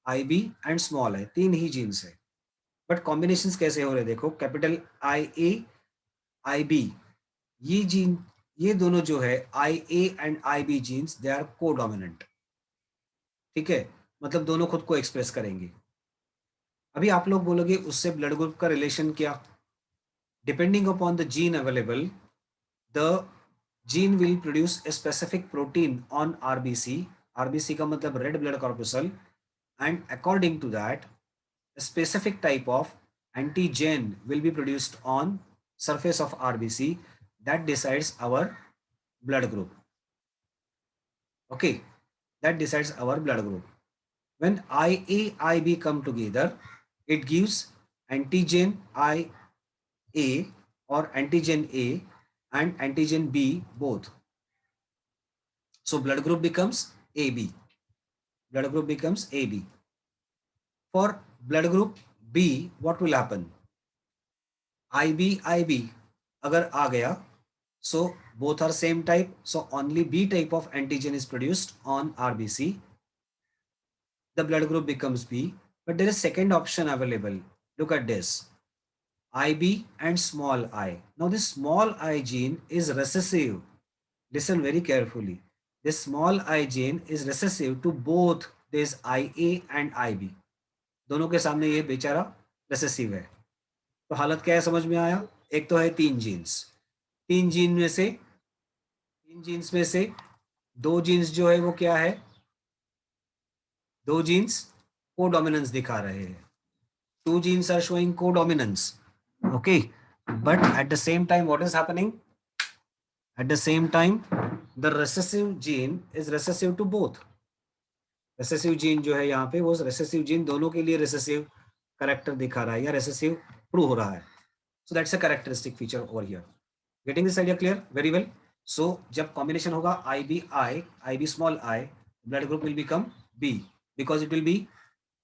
IB and small I, 3 ही जीन्स है. बट कॉम्बिनेशंस कैसे हो रहे? देखो, कैपिटल IA, IB, ये जीन, ये दोनों जो है IA and IB genes, they are codominant. ठीक है, मतलब दोनों खुद को एक्सप्रेस करेंगे. अभी आप लोग बोलोगे उससे ब्लड ग्रुप का रिलेशन क्या? Depending upon the gene available, the gene will produce a specific protein on RBC. RBC का मतलब red blood corpuscle. And according to that, a specific type of antigen will be produced on surface of RBC that decides our blood group. Okay, that decides our blood group. When IA IB come together, it gives antigen IA or antigen A and antigen B both. So blood group becomes AB. Blood group becomes AB. For blood group B, what will happen? IB अगर आ गया, so both are same type, so only B type of antigen is produced on RBC. The blood group becomes B, but there is second option available. Look at this, IB and small I. Now this small I gene is recessive. Listen very carefully. This small I gene is recessive to both this IA and IB. दोनों के सामने ये बेचारा recessive है. तो हालत क्या है समझ में आया? एक तो है तीन जीन्स में से दो जीन्स जो है वो क्या है? दो जीन्स कोडोमिनेंस दिखा रहे हैं. Two genes are showing codominance. Okay, but at the same time, what is happening? At the same time, the recessive gene is recessive to both. Recessive gene जो है यहाँ पे वो recessive gene दोनों के लिए recessive character दिखा रहा है या recessive prove हो रहा है. So that's a characteristic feature over here. Getting this idea clear? Very well. So जब combination होगा IB small I, blood group will become B because it will be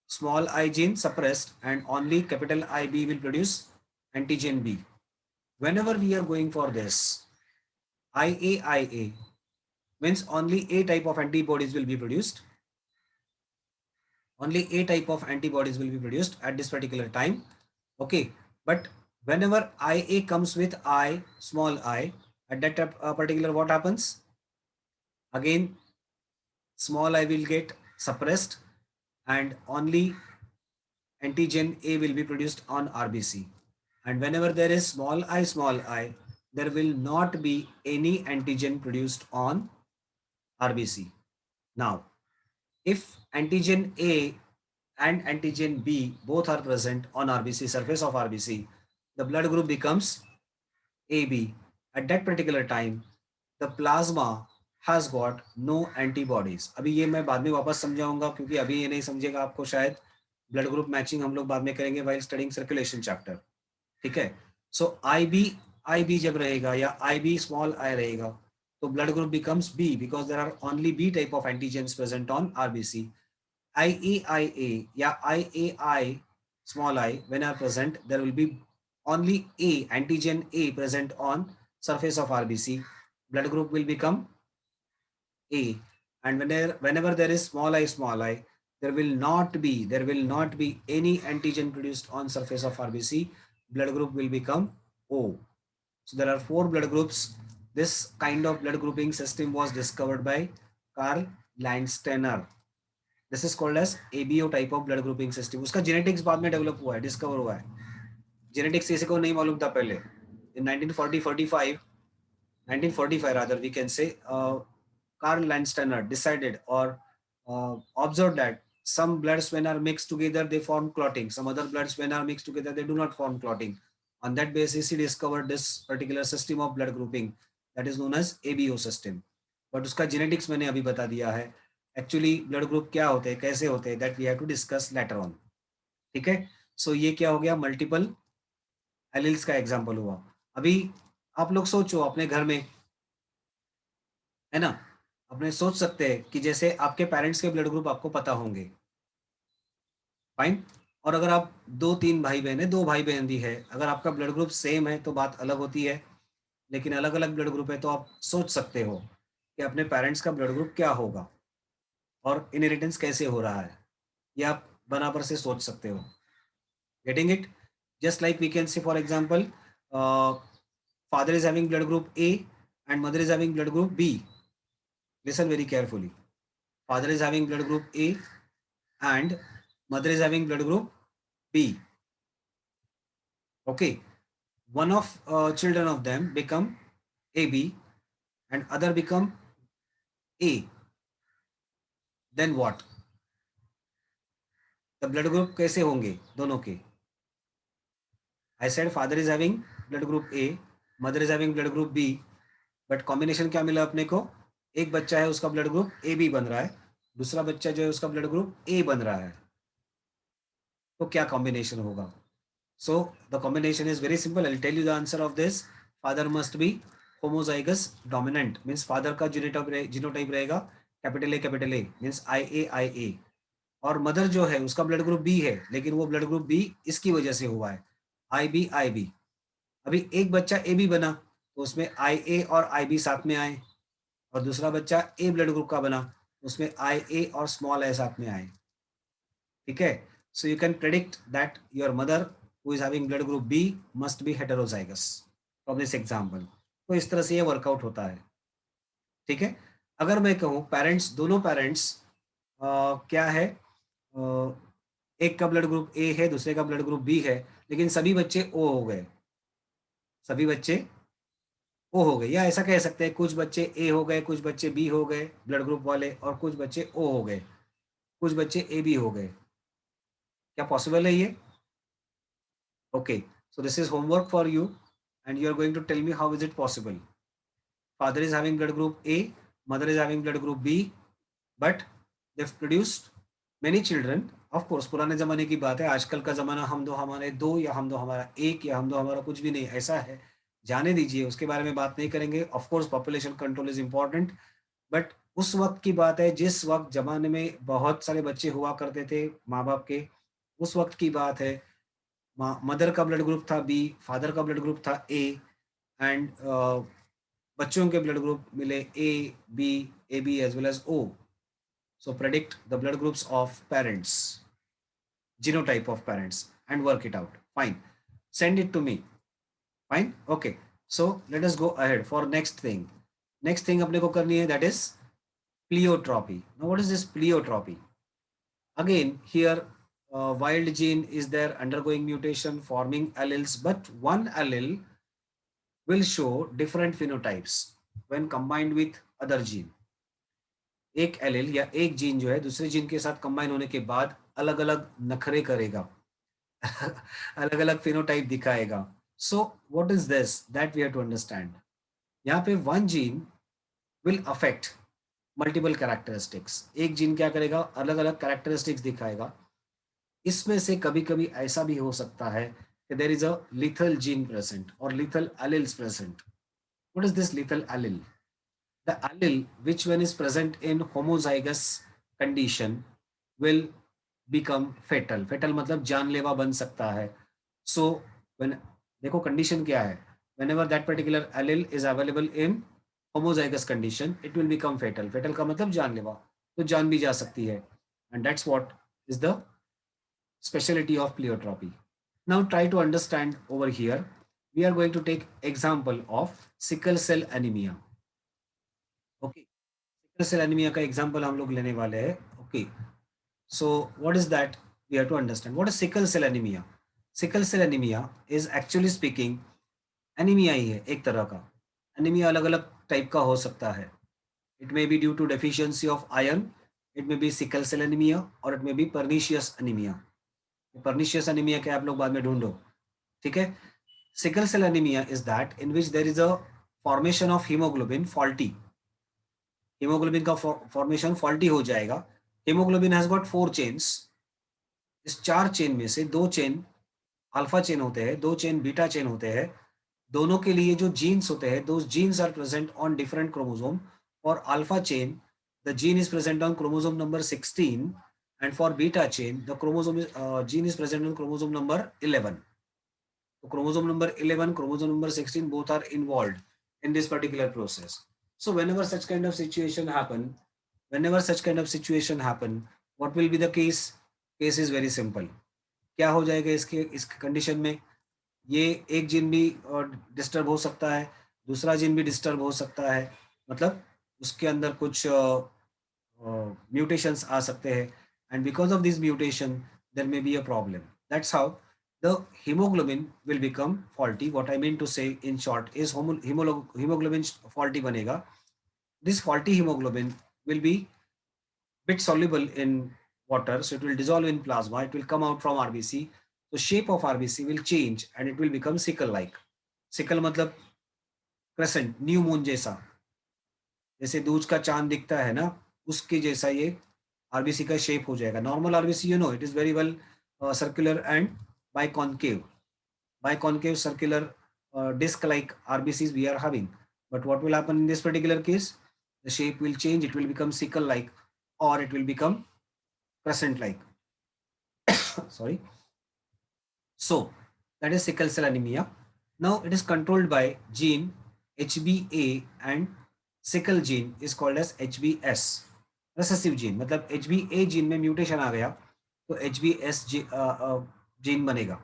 small I gene suppressed and only capital IB will produce antigen B. Whenever we are going for this IA means only A type of antibodies will be produced. Only A type of antibodies will be produced at this particular time. Okay, but whenever IA comes with I small I, at that particular what happens? Again, small I will get suppressed and only antigen A will be produced on RBC. And whenever there is small I, there will not be any antigen produced on RBC. Now, if antigen A and antigen B both are present on RBC, surface of RBC, the blood group becomes AB. At that particular time, the plasma has got no antibodies. अभी ये मैं बाद में वापस समझाऊंगा क्योंकि अभी ये नहीं समझेगा आपको शायद. ब्लड ग्रुप मैचिंग हम लोग बाद में करेंगे वाइल स्टडिंग सर्कुलेशन चैप्टर. ठीक है. सो IB जब रहेगा या IB स्मॉल I रहेगा तो blood group becomes B because there are only B type of antigens present on RBC. IAIA या IAI small I when are present, there will be only antigen A present on surface of RBC. Blood group will become A, and whenever there is small I, there will not be any antigen produced on surface of RBC. Blood group will become O. So there are four blood groups. This kind of blood grouping system was discovered by Carl Landsteiner. This is called as ABO type of blood grouping system. उसका genetics बाद में develop हुआ है, discover हुआ है. Genetics किसी को नहीं मालूम था पहले. In 1945 rather we can say, Carl Landsteiner decided or observed that some bloods when are mixed together they form clotting, some other bloods when are mixed together they do not form clotting. On that basis he discovered this particular system of blood grouping that is known as ABO system. But उसका genetics मैंने अभी बता दिया है. Actually blood group क्या होते हैं, कैसे होते हैं, that we have to discuss later on. ठीक है. So ये क्या हो गया, multiple एलिल्स का एग्जाम्पल हुआ. अभी आप लोग सोचो अपने घर में, है ना, अपने सोच सकते हैं कि जैसे आपके पेरेंट्स के ब्लड ग्रुप आपको पता होंगे, फाइन. और अगर आप दो तीन भाई बहन है, दो भाई बहन भी है, अगर आपका ब्लड ग्रुप सेम है तो बात अलग होती है. लेकिन अलग अलग ब्लड ग्रुप है तो आप सोच सकते हो कि अपने पेरेंट्स का ब्लड ग्रुप क्या होगा और इनहेरिटेंस कैसे हो रहा है, ये आप बराबर से सोच सकते हो. Getting it? Just like we can say, for example, father is having blood group A and mother is having blood group B. Listen very carefully. Father is having blood group A and mother is having blood group B. Okay, one of children of them become AB and other become A. Then what? The blood group कैसे होंगे दोनों के? I said father is having blood group A, mother is having blood group B, but combination क्या मिला अपने को? एक बच्चा है उसका ब्लड ग्रुप ए बी बन रहा है, दूसरा बच्चा जो है उसका ब्लड ग्रुप ए बन रहा है, तो क्या कॉम्बिनेशन होगा? So the combination is very simple. I will tell you the answer of this. Father must be homozygous dominant, means father का जीनोटाइप रहेगा capital A means I A, और मदर जो है उसका ब्लड ग्रुप बी है, लेकिन वो blood group B इसकी वजह से हुआ है, आई बी. अभी एक बच्चा ए बी बना तो उसमें आई ए और आई बी साथ में आए, और दूसरा बच्चा ए ब्लड ग्रुप का बना उसमें आई ए और स्मॉल ए साथ में आए. ठीक है, so you can predict that your mother who is having blood group B must be heterozygous from this example. तो इस तरह से ये वर्कआउट होता है. ठीक है, अगर मैं कहूँ पेरेंट्स, दोनों पेरेंट्स क्या है, एक का ब्लड ग्रुप ए है दूसरे का ब्लड ग्रुप बी है, लेकिन सभी बच्चे ओ हो गए, सभी बच्चे ओ हो गए, या ऐसा कह सकते हैं कुछ बच्चे ए हो गए, कुछ बच्चे बी हो गए ब्लड ग्रुप वाले, और कुछ बच्चे ओ हो गए, कुछ बच्चे ए बी हो गए. क्या पॉसिबल है ये? Okay, so this is homework for you and you are going to tell me how is it possible. Father is having blood group A, mother is having blood group B, but they produced many children. Of course पुराने जमाने की बात है, आजकल का जमाना हम दो हमारे दो, या हम दो हमारा एक, या हम दो हमारा कुछ भी नहीं, ऐसा है, जाने दीजिए, उसके बारे में बात नहीं करेंगे. Of course population control is important, but उस वक्त की बात है जिस वक्त जमाने में बहुत सारे बच्चे हुआ करते थे माँ बाप के, उस वक्त की बात है. मदर का ब्लड ग्रुप था बी, फादर का ब्लड ग्रुप था ए, एंड बच्चों के ब्लड ग्रुप मिले A B as well as O. So predict the blood groups of parents, genotype of parents, and work it out. Fine, send it to me. Fine, okay, so let us go ahead for next thing. Next thing अपने को करनी है, that is pleiotropy. Now what is this pleiotropy? Again here wild gene is there undergoing mutation forming alleles, but one allele will show different phenotypes when combined with other gene. एक allele या एक gene जो है दूसरे gene के साथ combine होने के बाद अलग अलग नखरे करेगा, अलग अलग फिनोटाइप दिखाएगा. So what is this that we have to understand. यहाँ पे one gene will affect multiple characteristics. एक जीन क्या करेगा, अलग अलग कैरेक्टरिस्टिक्स दिखाएगा. इसमें से कभी कभी ऐसा भी हो सकता है कि there is a lethal gene present और lethal alleles present. What is this lethal allele? The allele which when is present in homozygous condition will become fatal. Fatal मतलब जानलेवा बन सकता है. So when देखो कंडीशन क्या है, whenever that particular allele is available in homozygous condition it will become fatal. Fatal का मतलब जानलेवा, तो जान भी जा सकती है. And that's what is the specialty of pleiotropy. Now try to understand over here. We are going to take example of sickle cell anemia. Okay, sickle cell anaemia का एग्जांपल हम लोग लेने वाले हैं. Okay, so what is that, we have to understand what is sickle cell anaemia. Sickle cell anaemia is actually speaking anaemia ही है एक तरह का. एनीमिया अलग अलग टाइप का हो सकता है. It may be due to deficiency of iron, it may be sickle cell anaemia, और it may be pernicious anaemia. Pernicious anaemia क्या आप लोग बाद में ढूंढो. ठीक है, sickle cell anaemia is that in which there is a formation of haemoglobin faulty. Haemoglobin का फॉर्मेशन फॉल्टी हो जाएगा. Haemoglobin has got 4 chains. इस 4 चेन में से 2 चेन अल्फा चेन होते हैं, 2 चेन बीटा चेन होते हैं. दोनों के लिए जो जीन्स होते हैं, those genes are present on different chromosome. For alpha chain the gene is present on chromosome number 16, and for beta chain the chromosome is gene is present on chromosome number 11. So chromosome number 11, chromosome number 16, both are involved in this particular process. So whenever such kind of situation happen, what will be the case? Case is very simple. क्या हो जाएगा इस condition में, ये एक gene भी disturb हो सकता है, दूसरा जीन भी डिस्टर्ब हो सकता है, मतलब उसके अंदर कुछ म्यूटेशंस आ सकते हैं, and because of this mutation there may be a problem. That's how the hemoglobin will become faulty. What I mean to say in short is hemoglobin faulty banega. This faulty hemoglobin will be bit soluble in water, so it will dissolve in plasma. It will come out from RBC. The shape of RBC will change and it will become sickle-like. Sickle मतलब crescent, new moon जैसा, जैसे दूज का चांद दिखता है ना, उसके जैसा ये आरबीसी का शेप हो जाएगा. Normal RBC, you know, it is very well circular and biconcave. Biconcave circular disc like RBCs we are having. But what will happen in this particular case? The shape will change. It will become sickle like, or it will become crescent like. Sorry. So that is sickle cell anemia. Now it is controlled by gene HBA, and sickle gene is called as HBS. Recessive gene मतलब HBA gene में mutation आ गया तो HBS gene बनेगा,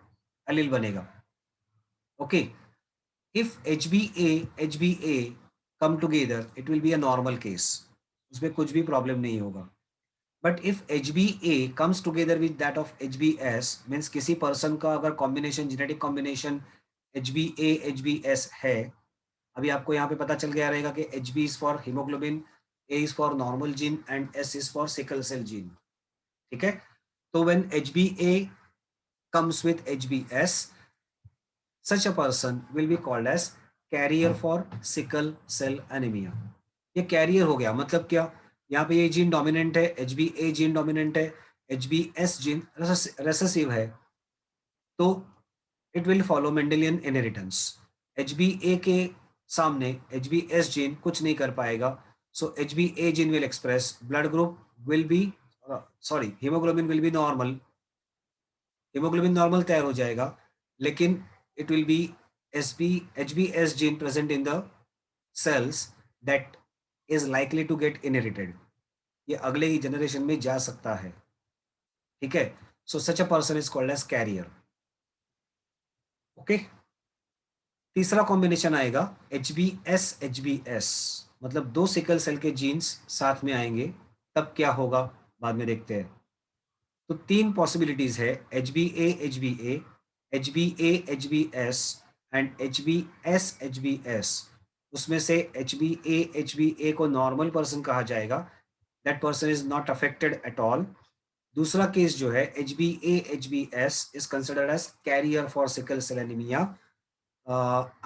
allele बनेगा. Okay, if HBA come together, it will be a normal case. उसमें कुछ भी problem नहीं होगा. But if HBA comes together with that of HBS, means किसी पर्सन का अगर combination, genetic combination HBA HBS है, अभी आपको यहाँ पे पता चल गया रहेगा कि HB is for haemoglobin, A is for normal gene and S is for sickle cell gene. ठीक है, तो when HBA comes with HBS, such a person will be called as carrier for sickle cell anemia. ये career हो गया मतलब क्या, यहाँ पे ये जीन डोमिनेंट है, HBA जीन डोमिनेंट है, HBS जीन रेसेसिव है, तो it will follow Mendelian inheritance. HBA के सामने HBS जीन कुछ नहीं कर पाएगा, सो HBA gene will express, blood group will be sorry haemoglobin will be normal, haemoglobin normal तैयार हो जाएगा, लेकिन it will be HBS gene present in the cells that is likely to get inherited. ये अगले ही जनरेशन में जा सकता है. ठीक है, so such a person is called as carrier. Okay, तीसरा कॉम्बिनेशन आएगा HBS मतलब दो सिकल सेल के जीन्स साथ में आएंगे, तब क्या होगा बाद में देखते हैं. तो तीन पॉसिबिलिटीज है, HBA HBS एंड HBS. उसमें से HBA को नॉर्मल पर्सन कहा जाएगा, that person is not affected at all. दूसरा केस जो है HBS is considered as carrier for sickle cell anaemia,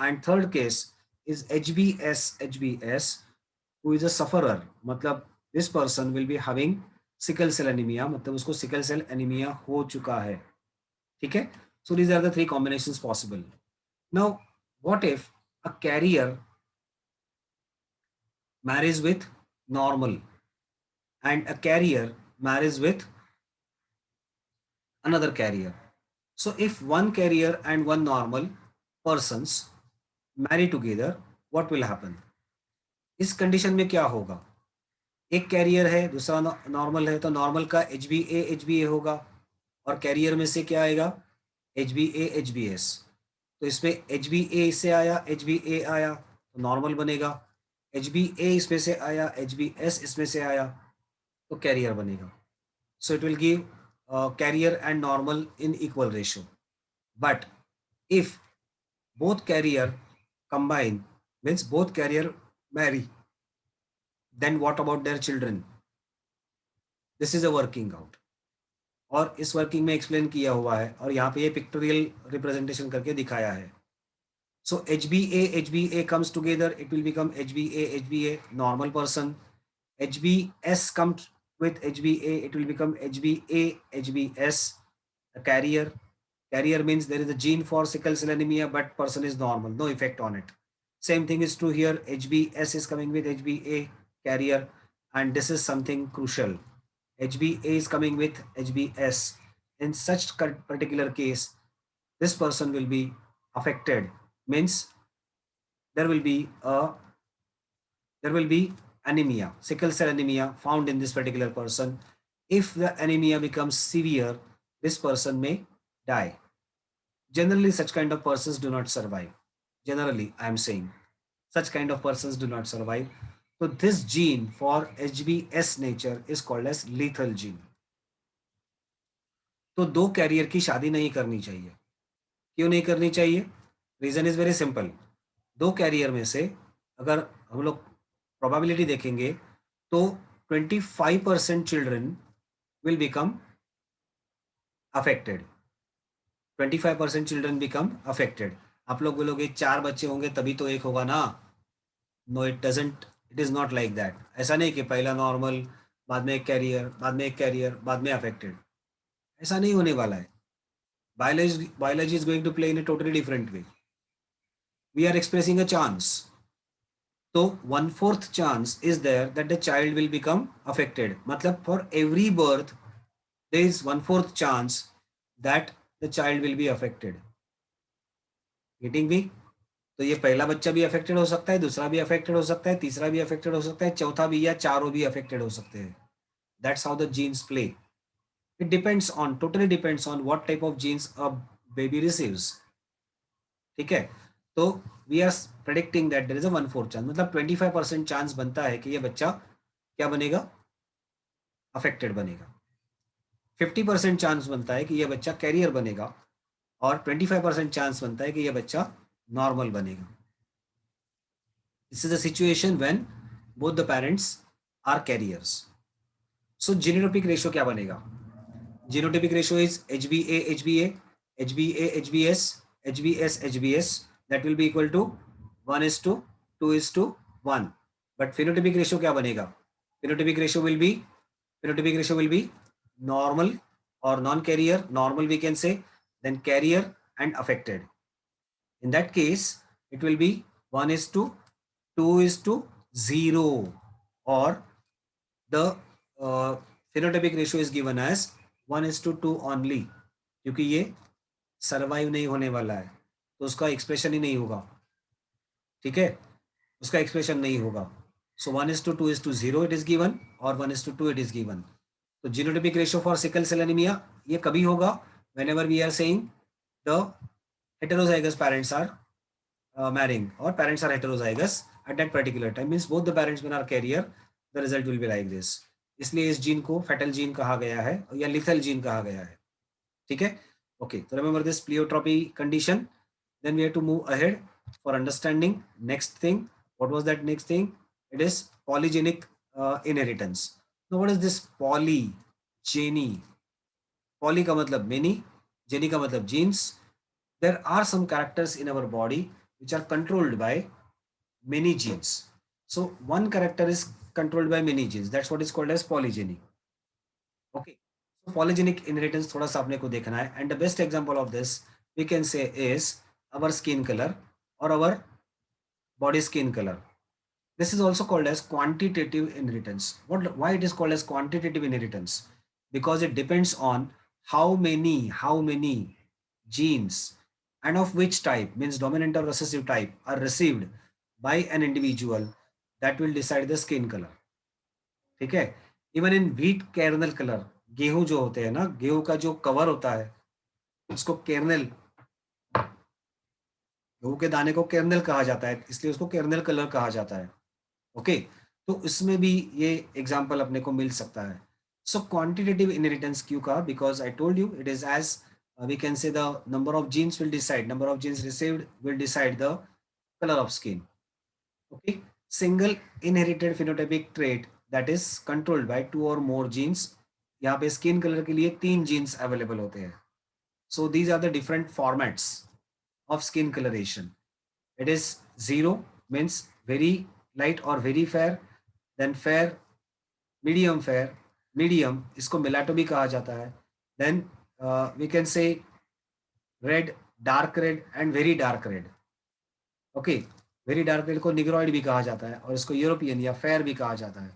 and third case is HBS who is a sufferer, मतलब this person will be having sickle cell anaemia, मतलब उसको sickle cell anaemia हो चुका है. ठीक है, so these are the three combinations possible. Now what if a carrier marries with normal and a carrier marries with another carrier? So if one carrier and one normal persons marry together, what will happen? इस condition में क्या होगा, एक career है दूसरा normal है, तो normal का HBA होगा, और कैरियर में से क्या आएगा, HBS. तो इसमें HBA से आया, HBA आया तो नॉर्मल बनेगा, HBA इसमें से आया, HBS इसमें से आया तो कैरियर बनेगा. So it will give carrier and normal in equal ratio. But if both carrier combine, means both carrier marry, then what about their children? This is a working out, और इस working में explain किया हुआ है, और यहाँ पे ये पिक्टोरियल रिप्रेजेंटेशन करके दिखाया है. So HBA comes together, it will become HBA normal person. HBS comes with HBA, it will become HBS a carrier. Carrier means there is a gene for sickle cell anemia, but person is normal, no effect on it. Same thing is true here. HBS is coming with HBA carrier, and this is something crucial. HBA is coming with HBS. In such particular case, this person will be affected, means there will be anemia, sickle cell anemia found in this particular person. If the anemia becomes severe, this person may die. Generally, such kind of persons do not survive. Generally, I am saying such kind of persons do not survive. So this gene for HBS nature is called as lethal gene. तो 2 career की शादी नहीं करनी चाहिए। क्यों नहीं करनी चाहिए? Reason is very simple. 2 carrier में से अगर हम लोग प्रोबेबिलिटी देखेंगे तो 25% children will become affected. 25% children become affected. आप लोग बोलोगे 4 बच्चे होंगे तभी तो एक होगा ना। No, it doesn't, it is not like that. ऐसा नहीं कि पहला नॉर्मल, बाद में एक कैरियर, बाद में एक कैरियर, बाद में अफेक्टेड। ऐसा नहीं होने वाला है। Biology is going to play in a totally different way. We are expressing a chance. So 1/4 chance is there that the child will become affected. मतलब for every birth there is 1/4 chance that the child will be affected. Getting me? तो ये पहला बच्चा भी affected हो सकता है, दूसरा भी अफेक्टेड हो सकता है, तीसरा भी अफेक्टेड हो सकता है, चौथा भी, या चारों भी अफेक्टेड हो सकते हैं. That's how the genes play. It depends on, totally depends on what type of genes a baby receives. ठीक है? तो we are predicting that there is a 1/4 chance, मतलब 25% चांस बनता है कि ये बच्चा क्या बनेगा? अफेक्टेड बनेगा। 50% चांस बनता है कि ये बच्चा कैरियर बनेगा, और 25% चांस बनता है कि ये बच्चा नॉर्मल बनेगा। This is a situation when both the parents are carriers. So genotypic ratio क्या बनेगा? Genotypic ratio is HbA HbA, HbA HbS, HbS HbS, that will be equal to 1:2:1. But phenotypic ratio क्या बनेगा? Phenotypic ratio will be normal or non-carrier. Normal we can say, then carrier and affected. In that case, it will be 1:2:0, or the phenotypic ratio is given as 1:2 only, क्योंकि ये survive नहीं होने वाला है तो उसका एक्सप्रेशन ही नहीं होगा। ठीक है, उसका एक्सप्रेशन नहीं होगा। सो 1:2:0 इट इज गिवन, और 1:2 इट इज गिवन। तो genotypic ratio for sickle cell anaemia ये कभी होगा? Whenever we are saying the heterozygous parents are marrying, or parents are heterozygous at that particular time, means both the parents when are carrier, the result will be like this. इसलिए इस gene को फेटल gene कहा गया है या lethal gene कहा गया है। ठीक है, ओके, तो remember this pleiotropy condition. Then we have to move ahead for understanding next thing. What was that next thing? It is polygenic inheritance. Now what is this polygeny? Poly का मतलब many, geny का मतलब genes. There are some characters in our body which are controlled by many genes. So one character is controlled by many genes. That's what is called as polygeny. Okay. So polygenic inheritance थोड़ा सा अपने को देखना है, and the best example of this we can say is our skin color or our body skin color. This is also called as quantitative inheritance. Why it is called as quantitative inheritance? Because it depends on how many genes and of which type, means dominant or recessive type, are received by an individual, that will decide the skin color. ठीक है, even in wheat kernel colour, गेहूं जो होते हैं ना, गेहूं का जो कवर होता है उसको केर्नल, गेहूं के दाने को केर्नल कहा जाता है, इसलिए उसको केर्नल कलर कहा जाता है। ओके, तो इसमें भी ये एग्जांपल अपने को मिल सकता है। सो क्वांटिटेटिव इनहेरिटेंस क्यों कहा? Because I told you it is as we can say the number of genes will decide, number of genes received will decide the color of skin. Okay, single inherited phenotypic trait that is controlled by 2 or more genes. यहाँ पे skin colour के लिए 3 jeans available होते हैं। So these are the different formats of skin colouration. It is 0 means very light or very fair, then fair, medium, इसको मिलाटो भी कहा जाता है, then we can say red, dark red and very dark red. Okay, very dark red को Negroid भी कहा जाता है, और इसको यूरोपियन या फेयर भी कहा जाता है।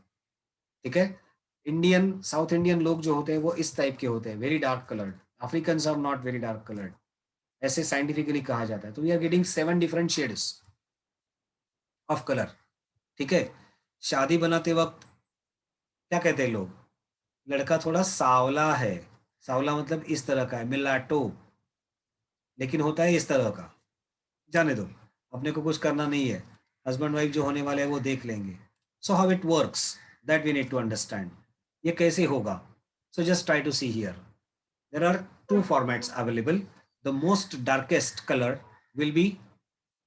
ठीक है, इंडियन, साउथ इंडियन लोग जो होते हैं वो इस टाइप के होते हैं, very dark coloured. African are not very dark coloured, ऐसे साइंटिफिकली कहा जाता है। तो we are getting 7 different shades of colour. ठीक है, शादी बनाते वक्त क्या कहते हैं लोग? लड़का थोड़ा सावला है, सावला मतलब इस तरह का है, मिलाटो, लेकिन होता है इस तरह का। जाने दो, अपने को कुछ करना नहीं है, हस्बैंड वाइफ जो होने वाले हैं वो देख लेंगे। So how it works that we need to understand, ये कैसे होगा? So just try to see here. there are two formats available. The most darkest color will be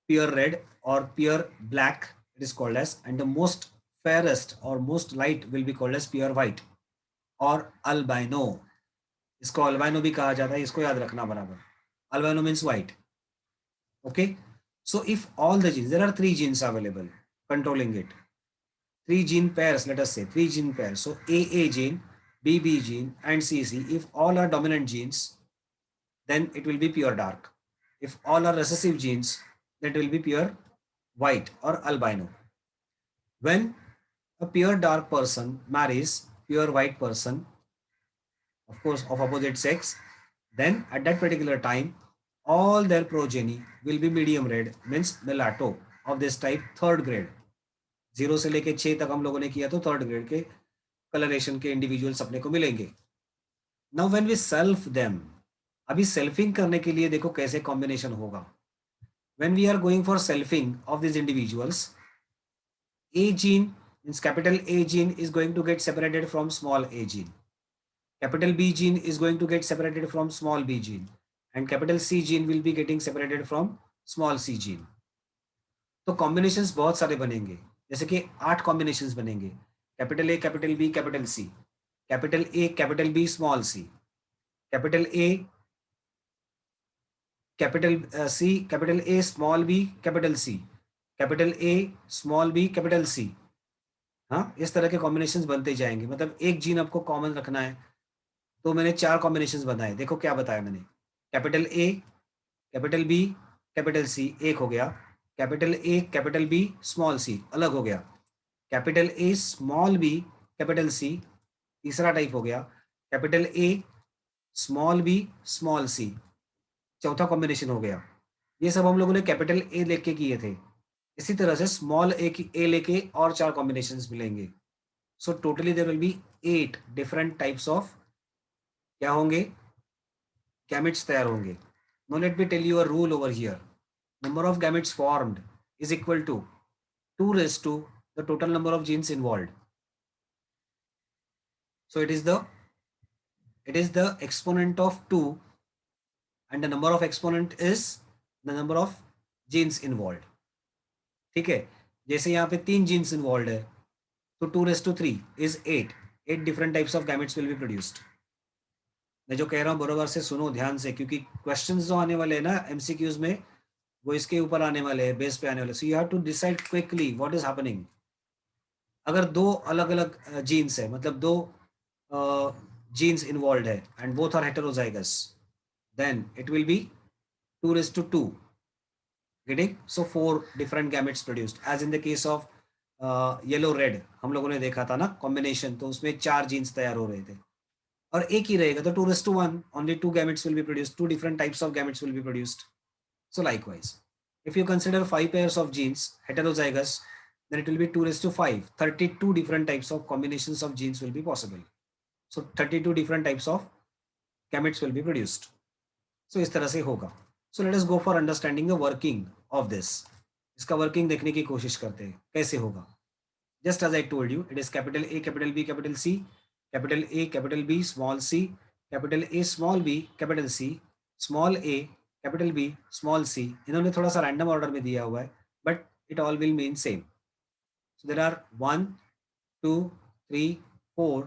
pure red or pure black, it is called as, and the most fairest or most light will be called as pure white or albino. इसको albino भी कहा जाता है, इसको याद रखना बराबर. Albino means white. Okay. So if all the genes, there are three genes available controlling it. Three gene pairs, let us say three gene pairs. So AA gene, BB gene, and CC. If all are dominant genes, then it will be pure dark. If all are recessive genes, that will be pure white or albino. When a pure dark person marries pure white person, of course of opposite sex, then at that particular time all their progeny will be medium red, means mulatto of this type, third grade. 0 से लेके 6 तक हम लोगों ने किया तो third grade के colouration के इंडिविजुअल्स अपने को मिलेंगे. Now when we self them, अभी सेल्फिंग करने के लिए देखो कैसे कॉम्बिनेशन होगा. When we are going for selfing of this individuals, A gene means capital A gene is going to get separated from small a gene. Capital B gene is going to get separated from small b gene, and capital C gene will be getting separated from small c gene. तो combinations बहुत सारे बनेंगे, जैसे कि 8 combinations बनेंगे. Capital A capital B capital C, capital A capital B small C, capital A capital C, capital A small B capital C, capital A small B capital C. हाँ, इस तरह के कॉम्बिनेशंस बनते जाएंगे. मतलब एक जीन आपको कॉमन रखना है, तो मैंने 4 कॉम्बिनेशंस बनाए. देखो क्या बताया मैंने. Capital A capital B capital C एक हो गया, capital A capital B small C अलग हो गया, capital A small B capital C तीसरा टाइप हो गया, capital A small B small C चौथा कॉम्बिनेशन हो गया. ये सब हम लोगों ने कैपिटल ए लेके किए थे. इसी तरह से स्मॉल ए लेके और 4 कॉम्बिनेशंस मिलेंगे. So totally there will be 8 different types of क्या होंगे, गैमेट्स तैयार होंगे. Now let me tell you a rule over here. Number of gametes formed is equal to 2 raised to the total number of genes involved. So it is the exponent of 2, and the number of exponent is the number of genes involved. ठीक है, जैसे यहाँ पे 3 genes involved है, तो 2 raised to 3 is 8. 8 different types of gametes will be produced. मैं जो कह रहा हूँ बराबर से सुनो ध्यान से, क्योंकि क्वेश्चंस जो आने वाले हैं ना एमसीक्यूज में, वो इसके ऊपर आने वाले हैं, बेस पे आने वाले. So you have to decide quickly what is happening. अगर दो अलग अलग जीन्स है, मतलब दो जीन्स इन्वॉल्व है and both are heterozygous, then it will be 2:2. Getting? So 4 different gametes produced, as in the case of yellow red हम लोगों ने देखा था ना कॉम्बिनेशन, तो उसमें 4 जीन्स तैयार हो रहे थे. और एक ही रहेगा तो 2:1, only 2 gametes will be produced, 2 different types of gametes will be produced. So likewise, if you consider 5 pairs of genes heterozygous, then it will be 2:5. 32 different types of combinations of genes will be possible. So 32 different types of gametes will be produced. So इस तरह से होगा. So let us go for understanding the working of this. इसका working देखने की कोशिश करते हैं कैसे होगा. Just as I told you, it is capital A, capital B, capital C, capital A, capital B, small c, capital A, small b, capital C, small a, capital B, small c. इन्होंने थोड़ा सा random order में दिया हुआ है, but it all will mean same. So there are 1 2 3 4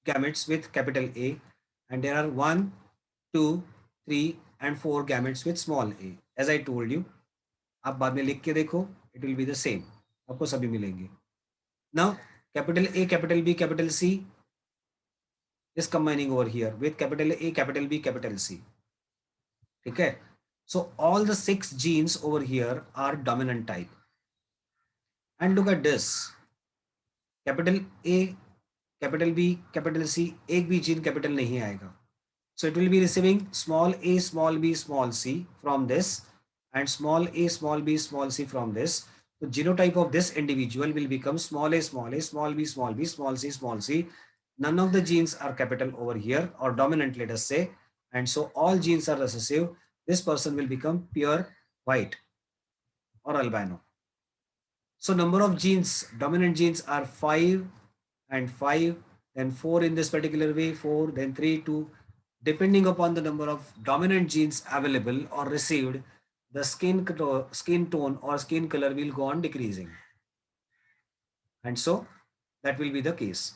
gametes with capital A, and there are 1 2 3 and 4 gametes with small a. As I told you, आप बाद में लिख के देखो, it will be the same. आपको सभी मिलेंगे. Now capital A, capital B, capital C is combining over here with capital A, capital B, capital C. Okay, so all the 6 genes over here are dominant type. And look at this, capital A, capital B, capital C, एक भी gene capital नहीं आएगा. So it will be receiving small a, small b, small c from this, and small a, small b, small c from this. The genotype of this individual will become small a, small a, small b, small b, small c, small c. None of the genes are capital over here or dominant, let us say, and so all genes are recessive. This person will become pure white or albino. So number of genes, dominant genes are 5 and 5, then 4 in this particular way, 4, then 3, 2. depending upon the number of dominant genes available or received, the skin tone or skin color will go on decreasing. And so that will be the case.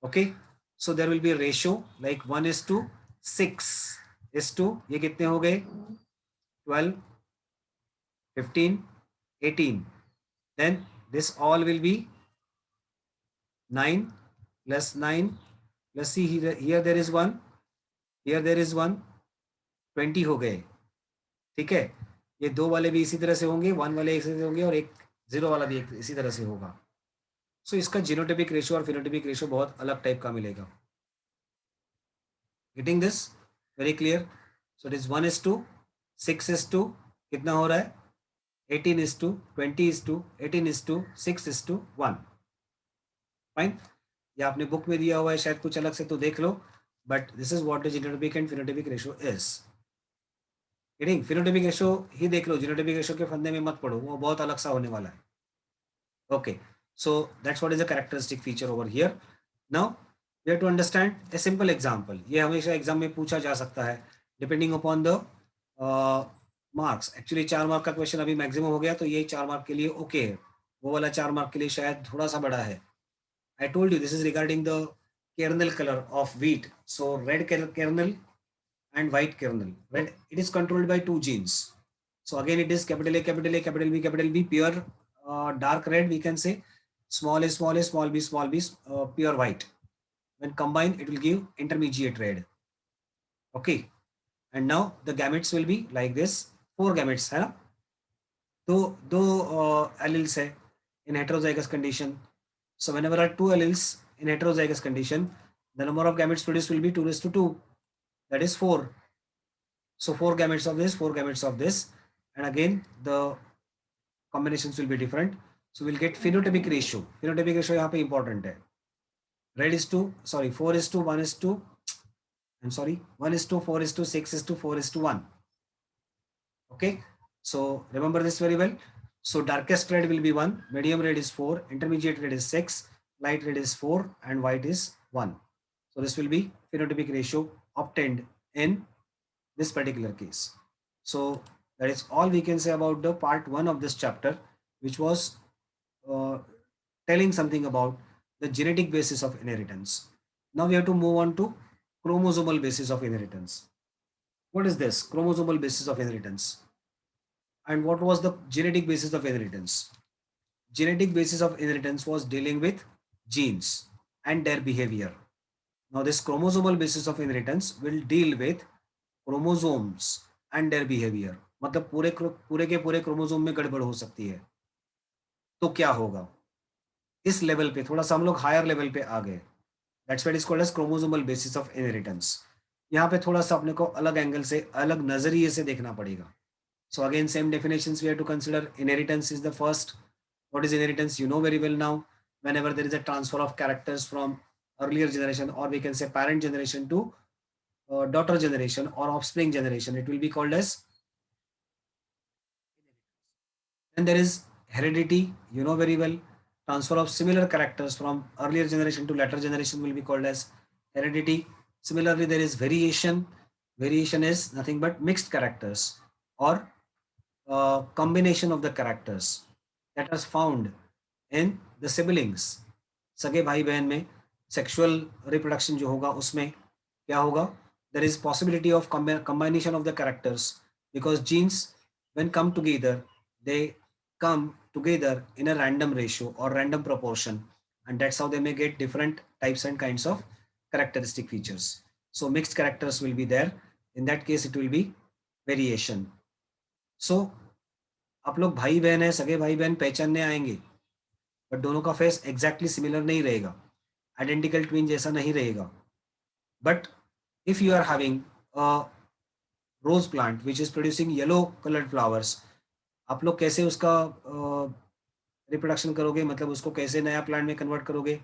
Okay. So there will be a ratio like 1:6 ये कितने हो गए 12, 15, 18. Then this all will be 9 plus 9 plus see here there is 1, here there is 1, 20 हो गए. ठीक है. ये दो वाले भी इसी तरह से होंगे, 1 वाले इसी तरह से होंगे और एक 0 वाला भी एक इसी तरह से होगा. सो इसका जीनोटाइपिक रेशियो और फिनोटाइपिक रेशियो बहुत अलग टाइप का मिलेगा. Getting this very clear. So it is 1:6 कितना हो रहा है 18:20:18:18:6:1. फाइन. ये आपने बुक में दिया हुआ है शायद कुछ अलग से तो देख लो, but this is what the genotypic and phenotypic ratio is. Getting. Phenotypic ratio ही देख लो, जीनोटाइपिक रेशियो के फंदे में मत पढ़ो, वो बहुत अलग सा होने वाला है. Okay. So that's what is a characteristic feature over here. Now we have to understand a simple example. ये हमेशा एग्जाम में पूछा जा सकता है depending upon the marks. Actually 4 mark का क्वेश्चन अभी मैक्सिमम हो गया, तो ये 4 मार्क के लिए ओके है. वो वाला 4 मार्क के लिए शायद थोड़ा सा बड़ा है. आई told you this is regarding the kernel color of wheat. So red kernel and white kernel. Red, it is controlled by 2 genes. So again it is capital A, capital A, capital B, capital B, pure dark red we can say. Small a, small a, small b, small b, pure white. When combined, it will give intermediate red. Okay. And now the gametes will be like this. 4 gametes है ना. दो alleles है in heterozygous condition. So whenever there are 2 alleles in heterozygous condition, the number of gametes produced will be 2:2. That is 4. So 4 gametes of this, 4 gametes of this, and again the combinations will be different. So we'll get phenotypic ratio. Phenotypic ratio यहाँ पे important है. Red is to, sorry, 4:1 is to, I'm sorry, 1:4:6:4:1. Okay. So remember this very well. So darkest red will be 1, medium red is 4, intermediate red is 6, light red is 4, and white is 1. So this will be phenotypic ratio obtained in this particular case. So that is all we can say about the part 1 of this chapter, which was telling something about the genetic basis of inheritance. Now we have to move on to chromosomal basis of inheritance. What is this chromosomal basis of inheritance? And what was the genetic basis of inheritance? Genetic basis of inheritance was dealing with genes and their behavior. Now this chromosomal basis of inheritance will deal with chromosomes and their behavior. मतलब पूरे के पूरे chromosome में गड़बड़ हो सकती है, तो क्या होगा. इस लेवल पे थोड़ा सा हम लोग हायर लेवल पे आ गए. That's what is called as chromosomal basis of inheritance. यहाँ पे थोड़ा सा अपने को अलग एंगल से, अलग नजरिए से देखना पड़ेगा. So again same definitions we have to consider. Inheritance is the first. What is inheritance? You know very well now. whenever there is a transfer of characters from earlier generation, or we can say parent generation to daughter generation or offspring generation, it will be called as. Then there is heredity, you know very well. Transfer of similar characters from earlier generation to later generation will be called as heredity. Similarly, there is variation. Variation is nothing but mixed characters or combination of the characters that is found in the siblings. सगे भाई बहन में sexual reproduction जो होगा उसमें क्या होगा? There is possibility of combination of the characters, because genes when come together, they come together in a random ratio or random proportion, and that's how they may get different types and kinds of characteristic features. So mixed characters will be there. In that case it will be variation. So आप लोग भाई बहन है, सगे भाई बहन पहचानने आएंगे, बट दोनों का फेस एग्जैक्टली सिमिलर नहीं रहेगा, आइडेंटिकल ट्विन जैसा नहीं रहेगा. But if you are having a rose plant which is producing yellow coloured flowers, आप लोग कैसे उसका रिप्रोडक्शन करोगे, मतलब उसको कैसे नया प्लांट में कन्वर्ट करोगे?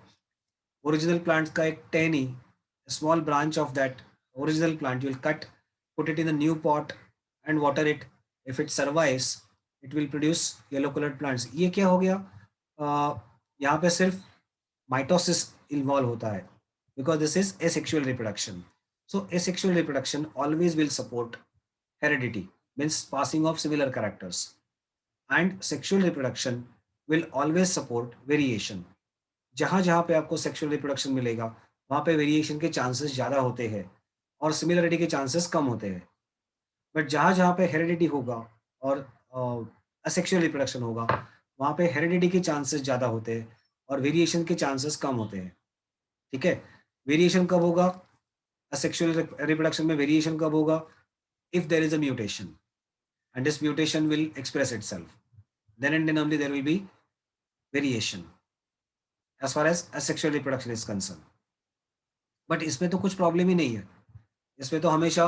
ओरिजिनल प्लांट का एक टहनी, small branch of that original plant you will cut, put it in a new pot and water it. If it survives it will produce yellow coloured plants. ये क्या हो गया? यहाँ पे सिर्फ माइटोसिस इन्वॉल्व होता है, because this is asexual reproduction. So asexual reproduction always will support heredity, means passing of similar characters, and sexual reproduction will always support variation. जहां जहां पे आपको सेक्सुअल रिप्रोडक्शन मिलेगा वहां पे वेरिएशन के चांसेस ज्यादा होते हैं और सिमिलरिटी के चांसेस कम होते हैं. बट जहां जहां पे हेरिडिटी होगा और असेक्सुअल रिप्रोडक्शन होगा वहां पे हेरिडिटी के चांसेस ज्यादा होते हैं और वेरिएशन के चांसेस कम होते हैं. ठीक है. वेरिएशन कब होगा? असेक्सुअल रिप्रोडक्शन में वेरिएशन कब होगा? If there is a mutation and this mutation will express itself, then and then only there will be variation as far as asexual reproduction is concerned. But इसमें तो कुछ problem ही नहीं है. इसमें तो हमेशा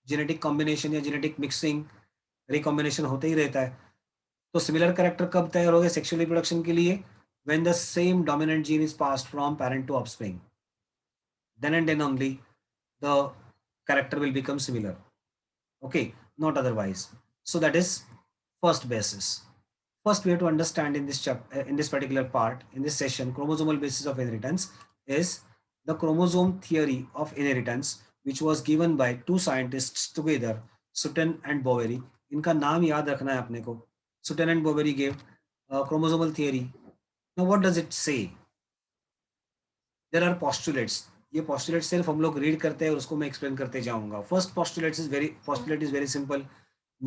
जेनेटिक कॉम्बिनेशन या जेनेटिक मिक्सिंग रिकॉम्बिनेशन होते ही रहता है. तो सिमिलर कैरेक्टर कब तैयार हो गए सेक्सुअल रिप्रोडक्शन के लिए? When the same dominant gene is passed from parent to offspring, then and then only the character will become similar. Okay, not otherwise. So that is first basis. First, we have to understand in this in this particular part, in this session, chromosomal basis of inheritance is the chromosome theory of inheritance, which was given by two scientists together, Sutton and Boveri. इनका नाम याद रखना है अपने को. Sutton and Boveri gave chromosomal theory. Now, what does it say? There are postulates. ये postulate सिर्फ हम लोग रीड करते हैं और उसको मैं एक्सप्लेन करते जाऊंगा. First postulate is very simple.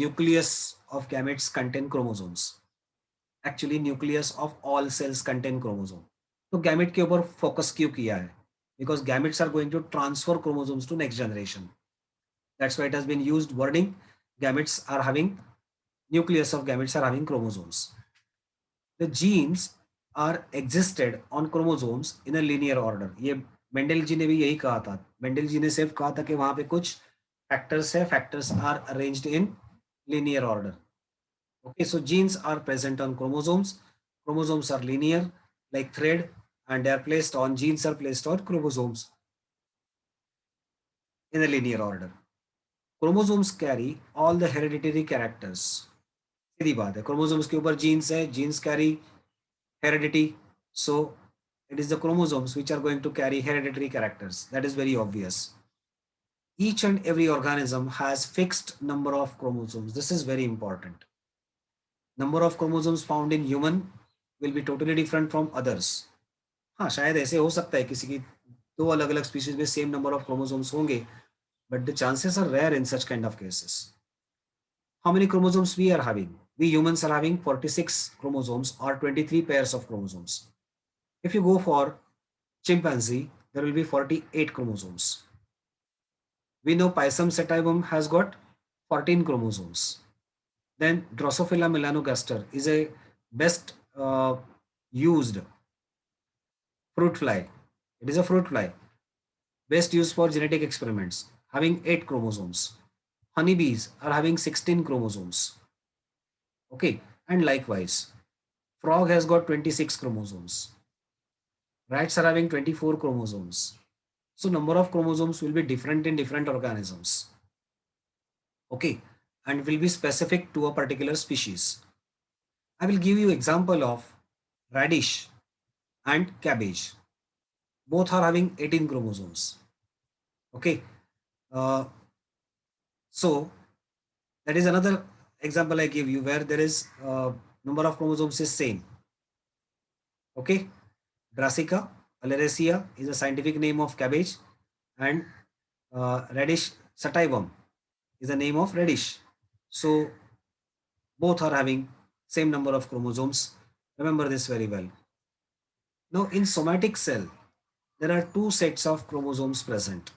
Nucleus of gametes contain chromosomes. Actually, nucleus of all cells contain chromosome. तो गैमेट के ऊपर फोकस क्यों किया है? Because gametes are going to transfer chromosomes to next generation. That's why it has been used wording. Gametes are having nucleus of gametes are having chromosomes. The genes are existed on chromosomes in a linear order. ये Mendel जी ने भी यही कहा था. Mendel जी ने सिर्फ कहा था कि वहां पे कुछ फैक्टर्स है, factors are arranged in linear order. Okay, so genes are present on chromosomes. Chromosomes are linear, like thread, and they are placed on genes are placed on chromosomes in a linear order. Chromosomes carry all the hereditary characters. सीधी बात है. chromosomes के ऊपर genes है, genes carry heredity, so it is the chromosomes which are going to carry hereditary characters. That is very obvious. Each and every organism has fixed number of chromosomes. This is very important. Number of chromosomes found in human will be totally different from others. हाँ, शायद ऐसे हो सकता है किसी की दो अलग अलग स्पीशीज में सेम नंबर ऑफ क्रोमोसोम्स होंगे, but the chances are rare in such kind of cases. How many chromosomes we are having? We humans are having 46 chromosomes or 23 pairs of chromosomes. If you go for chimpanzee, there will be 48 chromosomes. We know Pisum sativum has got 14 chromosomes. Then Drosophila melanogaster is a best used fruit fly. It is a fruit fly. Best used for genetic experiments, having 8 chromosomes. Honeybees are having 16 chromosomes. Okay, and likewise, frog has got 26 chromosomes. Rats are having 24 chromosomes. So number of chromosomes will be different in different organisms. Okay, and will be specific to a particular species. I will give you example of radish and cabbage. Both are having 18 chromosomes. Okay, so that is another example I give you where there is number of chromosomes is same. Okay, Brassica oleracea is a scientific name of cabbage, and radish sativum is the name of radish. So both are having same number of chromosomes. Remember this very well. Now in somatic cell, there are two sets of chromosomes present,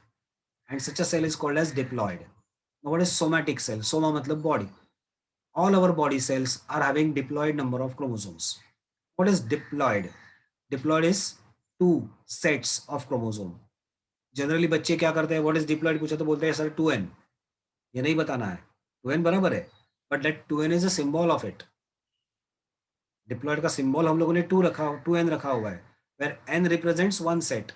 and such a cell is called as diploid. Now what is somatic cell? Soma matlab body. All our body cells are having diploid number of chromosomes. What is diploid? Diploid is two sets of chromosome. Generally बच्चे क्या करते हैं? What is diploid पूछा तो बोलते हैं sir 2n. ये नहीं बताना है. 2n बराबर है, but let 2n is a symbol of it. Diploid का सिंबल हम लोगों ने 2n रखा हुआ है, where n represents one set,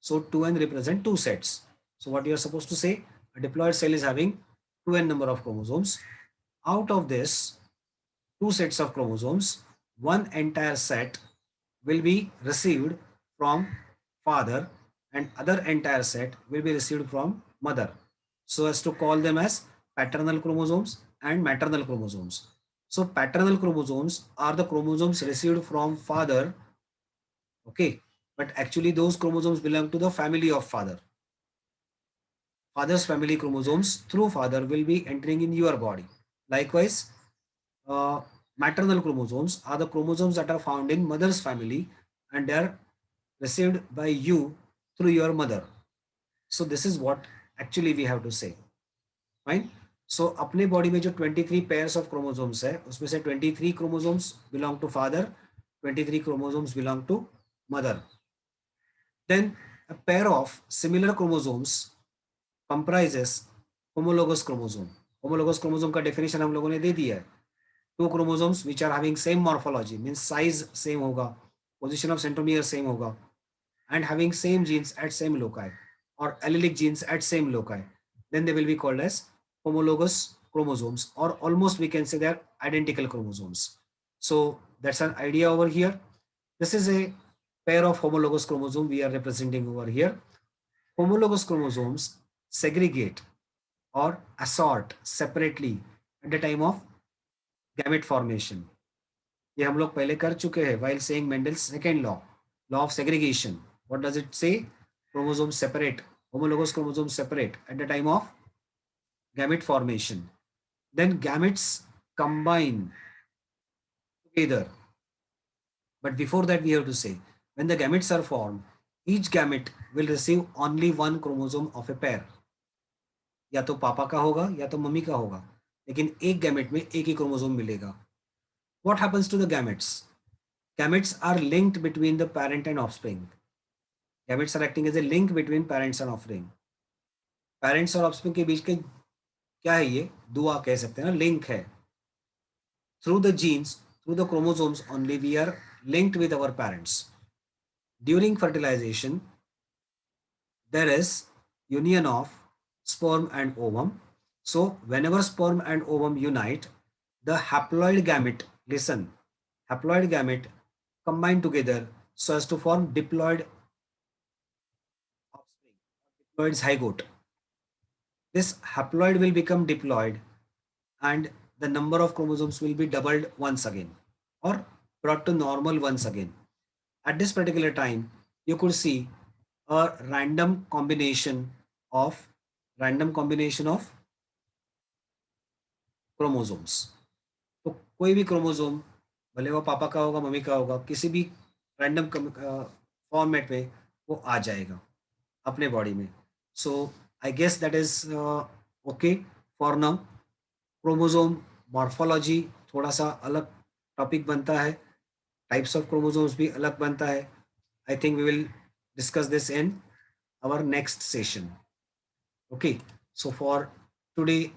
so 2n represent two sets. So what you are supposed to say? A diploid cell is having 2n number of chromosomes. Out of this two sets of chromosomes, one entire set will be received from father and other entire set will be received from mother, so as to call them as paternal chromosomes and maternal chromosomes. So paternal chromosomes are the chromosomes received from father, okay, but actually those chromosomes belong to the family of father. Father's family chromosomes through father will be entering in your body. Likewise, uh, maternal chromosomes are the chromosomes that are found in mother's family and they are received by you through your mother. So this is what actually we have to say. Fine. So अपने body में जो 23 pairs of chromosomes है उसमें से 23 chromosomes belong to father, 23 chromosomes belong to mother. Then a pair of similar chromosomes comprises homologous chromosome. Homologous chromosome का definition हम लोगों ने दे दिया है. Two chromosomes which are having same morphology means size same होगा, position of centromere same होगा, and having same genes at same loci or allelic genes at same loci, then they will be called as homologous chromosomes, or almost we can say they are identical chromosomes. So that's an idea over here. This is a pair of homologous chromosome we are representing over here. Homologous chromosomes segregate or assort separately at the time of gamete formation. ये हम लोग पहले कर चुके हैं while saying Mendel's second law, law of segregation. What does it say? Chromosomes separate, homologous chromosomes separate at the time of gamete formation. Then gametes combine together. But before that, we have to say, when the gametes are formed, each gamete will receive only one chromosome of a pair. या तो पापा का होगा या तो mummy का होगा, लेकिन एक गैमेट में एक ही क्रोमोसोम मिलेगा. What happens to the gametes? Gametes are linked between the parent and offspring. Gametes are acting as a link between parents and offspring. Parents और offspring के बीच के क्या है ये? दुआ कह सकते हैं ना, लिंक है. Through the genes, through the chromosomes only we are linked with our parents. During fertilization, there is union of sperm and ovum. So whenever sperm and ovum unite, the haploid gamete, listen, haploid gamete combine together so as to form diploid offspring, diploid zygote. This haploid will become diploid and the number of chromosomes will be doubled once again or brought to normal once again. At this particular time, you could see a of random combination of chromosomes. तो कोई भी chromosome, भले वो पापा का होगा mummy का होगा, किसी भी रैंडम फॉर्मेट में वो आ जाएगा अपने बॉडी में. So I guess that is okay for now. Chromosome morphology थोड़ा सा अलग टॉपिक बनता है, टाइप्स ऑफ क्रोमोसोम्स भी अलग बनता है. I think we will discuss this in our next session. Okay, so for today